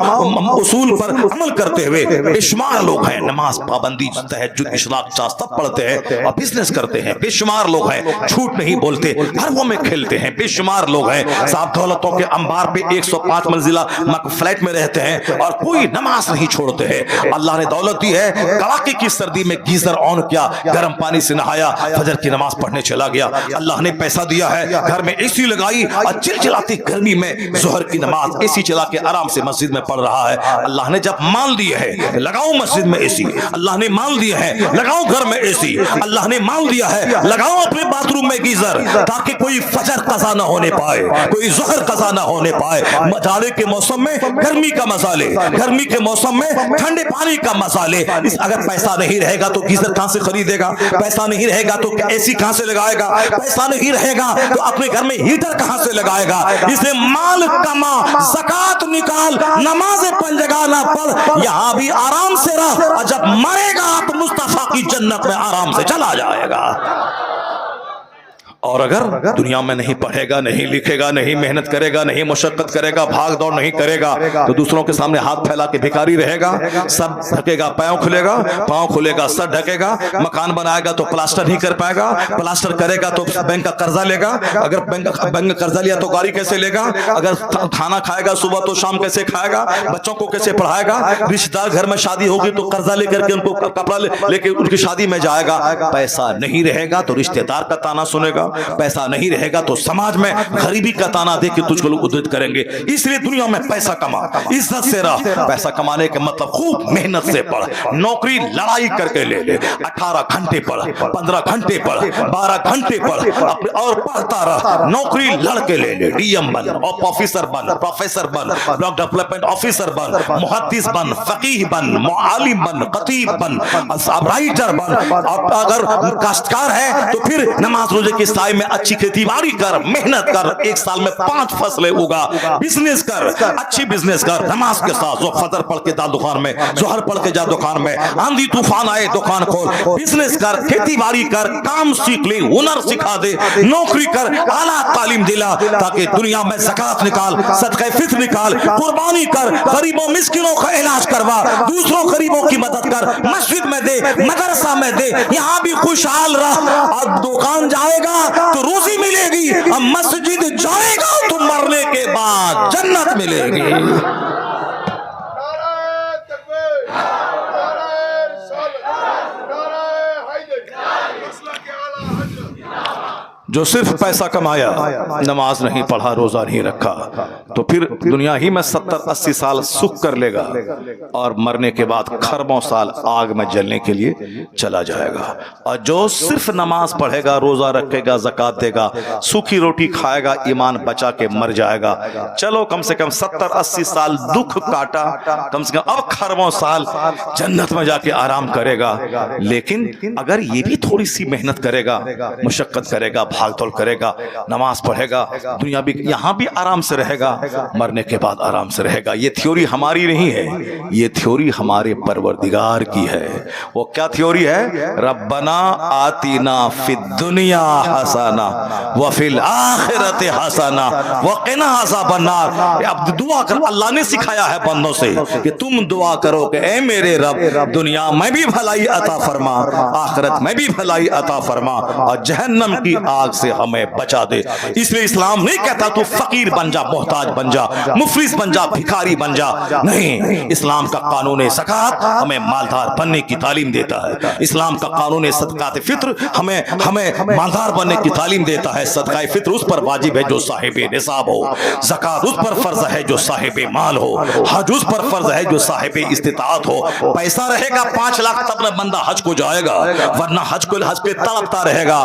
اصول پر عمل کرتے ہوئے۔ بے شمار لوگ ہیں نماز پابندی تہجد اشراق چاستہ پڑھتے ہیں اور بزنس کرتے ہیں، بے شمار لوگ ہیں جھوٹ نہیں بولتے، گھروں میں کھیلتے ہیں، بے شمار لوگ ہیں صاحب دولتوں کے انبار پہ 105 منزلہ فلیٹ میں رہتے ہیں اور کوئی نماز نہیں چھوڑتے ہیں۔ اللہ نے دولت دی ہے، کڑاکے کی سردی میں گیزر آن کیا، گرم پانی سے نہایا، فجر کی نماز پڑھنے چلا گیا۔ اللہ نے پیسہ دیا ہے، گھر میں اے سی لگائی اور چلچلاتی گرمی میں ظہر کی نماز اے سی چلا کے آرام سے مسجد میں پڑھ رہا ہے۔ اللہ نے جب مال دیے ہے لگاؤ مسجد میں اے سی، اللہ نے مال دیا ہے لگاؤ گھر میں اے سی، اللہ نے مال دیا ہے لگاؤ اپنے باتھ روم میں گیزر، تاکہ کوئی فجر قضا نہ ہونے پائے، کوئی ظہر قضا نہ ہونے پائے۔ جاڑے کے موسم میں گرمی کا مزہ لے، گرمی کے موسم میں ٹھنڈے پانی کا مزہ لے۔ اگر پیسہ نہیں رہے گا تو گیزر کہاں سے خریدے گا؟ پیسہ نہیں رہے گا تو اے سی کہاں سے لگائے گا؟ پیسہ نہیں رہے گا تو اپنے گھر میں ہیٹر کہاں سے لگائے گا؟ اس لیے مال کما، زکات نکال، نماز پنجگانہ پڑھ، یہاں بھی آرام سے رہ، اور جب مرے گا تو مصطفیٰ کی جنت میں آرام سے چلا جائے گا۔ اور اگر دنیا میں نہیں پڑھے گا، نہیں لکھے گا، نہیں محنت کرے گا، نہیں مشقت کرے گا، بھاگ دوڑ نہیں کرے گا، تو دوسروں کے سامنے ہاتھ پھیلا کے بھکاری رہے گا، سب ڈھکے گا، پاؤں کھلے گا، پاؤں کھلے گا، سر ڈھکے گا، مکان بنائے گا تو پلاسٹر نہیں کر پائے گا، پلاسٹر کرے گا تو بینک کا قرضہ لے گا، اگر بینک کا قرضہ لیا تو گاڑی کیسے لے گا، اگر کھانا کھائے گا صبح تو شام کیسے کھائے گا، بچوں کو کیسے پڑھائے گا، رشتہ دار گھر میں شادی ہوگی تو قرضہ لے کر کے ان کو کپڑا لے کے ان کی شادی میں جائے گا۔ پیسہ نہیں رہے گا تو رشتہ دار کا تانا سنے گا، پیسہ نہیں رہے گا تو سماج میں غریبی کا تانا دے کے تجھ کو لوگ عزت کریں گے۔ اس لیے دنیا میں پیسہ کما، عزت سے رہ۔ پیسہ کمانے کے مطلب خوب محنت سے پڑھ، نوکری لڑائی کر کے لے لے، 18 گھنٹے پڑھ، 15 گھنٹے پڑھ، 12 گھنٹے پڑھ، اور پڑھتا رہ، نوکری لڑ کے لے لے، ڈی ایم بن، آفیسر بن، پروفیسر بن، بلاک ڈیولپمنٹ آفیسر بن، محدث بن، فقیہ بن، عالم بن، خطیب بن، رائٹر بن۔ اگر کاشتکار ہے تو پھر نماز روزے کے سائے میں اچھی کھیتی باڑی کر، محنت کر، ایک سال میں 5 فصلیں اگا، بزنس کر، اچھی بزنس کر، نماز کے ساتھ فجر پڑھ کے جا دکان میں، ظہر پڑھ کے جا دکان میں، آندھی طوفان آئے دکان کھول، بزنس کر، کھیتی باڑی کر، کام سیکھ لے، ہنر سکھا دے، نوکری کر، اعلیٰ تعلیم دلا، تاکہ دنیا میں زکات نکال، صدقہ فطر نکال، قربانی کر، غریبوں مسکینوں کا علاج کروا، دوسروں غریبوں کی مدد کر، مسجد میں دے، مدرسہ میں دے، یہاں بھی خوشحال رہ۔ اور دکان جائے گا تو روزی ملے گی، اور مسجد جائے گا تو مرنے کے بعد جنت ملے گی۔ جو صرف پیسہ کمایا، نماز نہیں پڑھا، روزہ نہیں رکھا، تو پھر دنیا ہی میں 70-80 سال سکھ کر لے گا اور مرنے کے بعد خربوں سال آگ میں جلنے کے لیے چلا جائے گا۔ اور جو صرف نماز پڑھے گا، روزہ رکھے گا، زکات دے گا، سوکھی روٹی کھائے گا، ایمان بچا کے مر جائے گا۔ چلو کم سے کم 70-80 سال دکھ کاٹا، کم سے کم اب خربوں سال جنت میں جا کے آرام کرے گا۔ لیکن اگر یہ بھی تھوڑی سی محنت کرے گا، مشقت کرے گا، بھاگ دوڑ کرے گا، نماز پڑھے گا، دنیا بھی یہاں بھی آرام سے رہے گا، مرنے کے بعد آرام سے رہے گا۔ یہ تھیوری ہماری نہیں ہے، یہ تھیوری ہمارے پروردگار کی ہے۔ وہ کیا تھیوری ہے؟ ربنا آتینا فی الدنیا حسنہ وفی الآخرۃ حسنہ وقنا عذاب النار۔ اب دعا کر، اللہ نے سکھایا ہے بندوں سے کہ تم دعا کرو کہ اے میرے رب، دنیا میں بھی بھلائی عطا فرما، آخرت میں بھی بھلائی عطا فرما، اور جہنم کی آگ سے ہمیں بچا دے۔ اس لیے اسلام نہیں کہتا تو فقیر بن جا، محتاج بن جا، مفلس بن جا، بھکاری بن جا، نہیں۔ اسلام کا قانون زکات ہمیں مالدار بننے کی تعلیم دیتا ہے، اسلام کا قانون صدقات فطر ہمیں مالدار بننے کی تعلیم دیتا ہے۔ صدقہ فطر اس پر واجب ہے جو صاحب نصاب ہو، زکات اس پر فرض ہے جو صاحب مال ہو، حج اس پر فرض ہے جو صاحب استطاعت ہو۔ پیسہ رہے گا 5 لاکھ تب نہ بندہ حج کو جائے گا، ورنہ حج پہ تڑپتا رہے گا،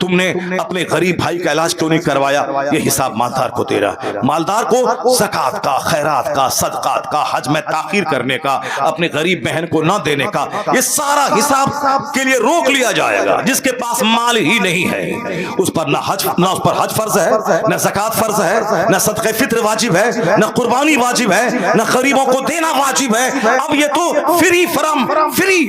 تم نے اپنے غریب بھائی کا علاج کیوں نہیں کروایا؟ یہ حساب مالدار کو دے رہا ہے. مالدار کو زکات کا، خیرات کا، صدقات کا، حج میں تاخیر کرنے کا، اپنے غریب بہن کو نہ دینے کا، یہ سارا حساب کے لیے روک لیا جائے گا. جس کے پاس مال ہی نہیں ہے اس پر نہ اس پر حج فرض ہے، نہ زکات فرض ہے، نہ صدقہ فطر واجب ہے، نہ قربانی واجب ہے، نہ غریبوں کو دینا واجب ہے. اب یہ تو فری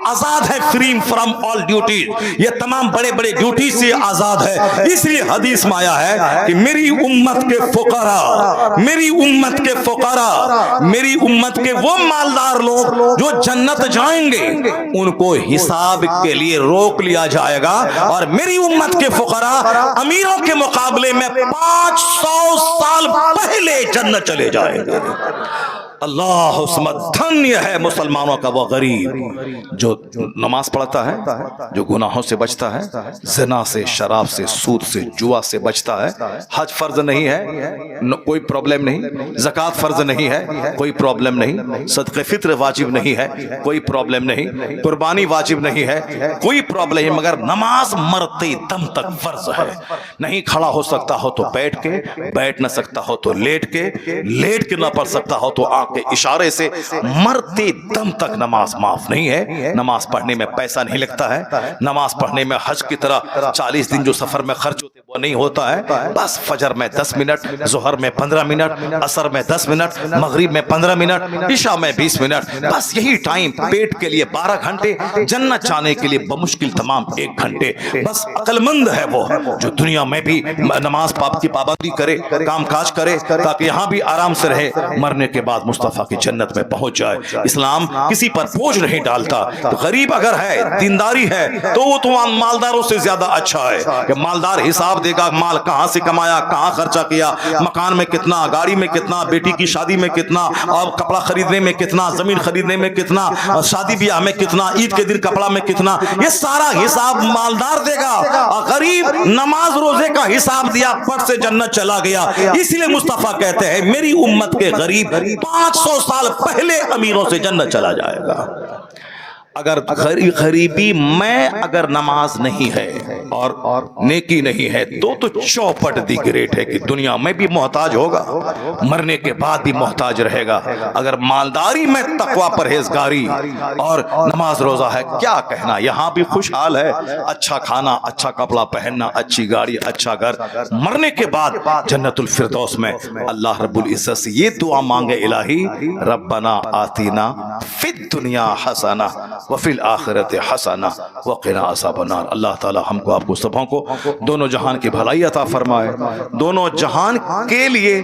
آزاد ہے، فری فرام آل ڈیوٹیز. یہ تمام بڑے بڑے ڈیوٹی سے آزاد ہے. اس لیے حدیث میں آیا ہے کہ میری امت کے فقراء، میری امت کے فقراء، میری امت کے وہ مالدار لوگ جو جنت جائیں گے ان کو حساب کے لیے روک لیا جائے گا، اور میری امت کے فقراء امیروں کے مقابلے میں 500 سال پہلے جنت چلے جائیں گے. اللہ عصمت دھنیہ ہے مسلمانوں کا وہ غریب جو نماز پڑھتا ہے، جو گناہوں سے بچتا ہے، زنا سے، شراب سے، سود سے، جوا سے بچتا ہے. حج فرض نہیں ہے، کوئی پرابلم نہیں. زکات فرض نہیں ہے، کوئی پرابلم نہیں. صدقہ فطر واجب نہیں ہے، کوئی پرابلم نہیں. قربانی واجب نہیں ہے، کوئی پرابلم نہیں. مگر نماز مرتے دم تک فرض ہے. نہیں کھڑا ہو سکتا ہو تو بیٹھ کے، بیٹھ نہ سکتا ہو تو لیٹ کے، لیٹ کے نہ پڑھ سکتا ہو تو کے اشارے سے مرتے دم تک نماز معاف نہیں ہے. نماز پڑھنے میں پیسہ نہیں لگتا ہے. نماز پڑھنے میں حج کی طرح 40 دن جو سفر میں خرچ ہوتے وہ نہیں ہوتا ہے. بس فجر میں 10 منٹ، ظہر میں 15 منٹ، عصر میں 10 منٹ، مغرب میں 15 منٹ، عشاء میں 20 منٹ. بس یہی ٹائم پیٹ کے لیے 12 گھنٹے، جنت جانے کے لیے بمشکل تمام 1 گھنٹے. بس عقل مند ہے وہ جو دنیا میں بھی نماز کی پابندی کرے، کام کاج کرے، تاکہ یہاں بھی آرام سے رہے، مرنے کے بعد مصطفیٰ کی جنت میں پہنچ جائے. اسلام کسی پر بوجھ نہیں ڈالتا. غریب اگر ہے، دینداری ہے، تو وہ تو مالداروں سے زیادہ اچھا ہے. کہ مالدار حساب دے گا مال کہاں سے کمایا، کہاں خرچہ کیا، مکان میں کتنا، گاڑی میں کتنا، بیٹی کی شادی میں کتنا، اور کپڑا خریدنے میں کتنا، زمین خریدنے میں کتنا، شادی بیاہ میں کتنا، عید کے دن کپڑا میں کتنا. یہ سارا حساب مالدار دے گا. اور غریب نماز روزے کا حساب دیا، پٹ سے جنت چلا گیا. اس لیے مصطفیٰ کہتے ہیں میری امت کے غریب 500 سال پہلے امیروں سے جنت چلا جائے گا. اگر غریبی میں اگر نماز نہیں ہے اور نیکی نہیں ہے تو چوپٹ دی گریٹ ہے کہ دنیا میں بھی محتاج ہوگا، مرنے کے بعد بھی محتاج رہے گا. اگر مالداری میں تقوی پرہیزگاری اور نماز روزہ ہے، کیا کہنا. یہاں بھی خوشحال ہے، اچھا کھانا، اچھا کپڑا پہننا، اچھی گاڑی، اچھا گھر. مرنے کے بعد جنت الفردوس میں اللہ رب العزت سے یہ دعا مانگے، الہی ربنا آتینا فی الدنیا حسنہ وفی الآخرت حسنہ وقنا عذاب النار. اللہ تعالی ہم کو، آپ کو، سبوں کو دونوں جہان کی بھلائی عطا فرمائے، دونوں جہان کے لیے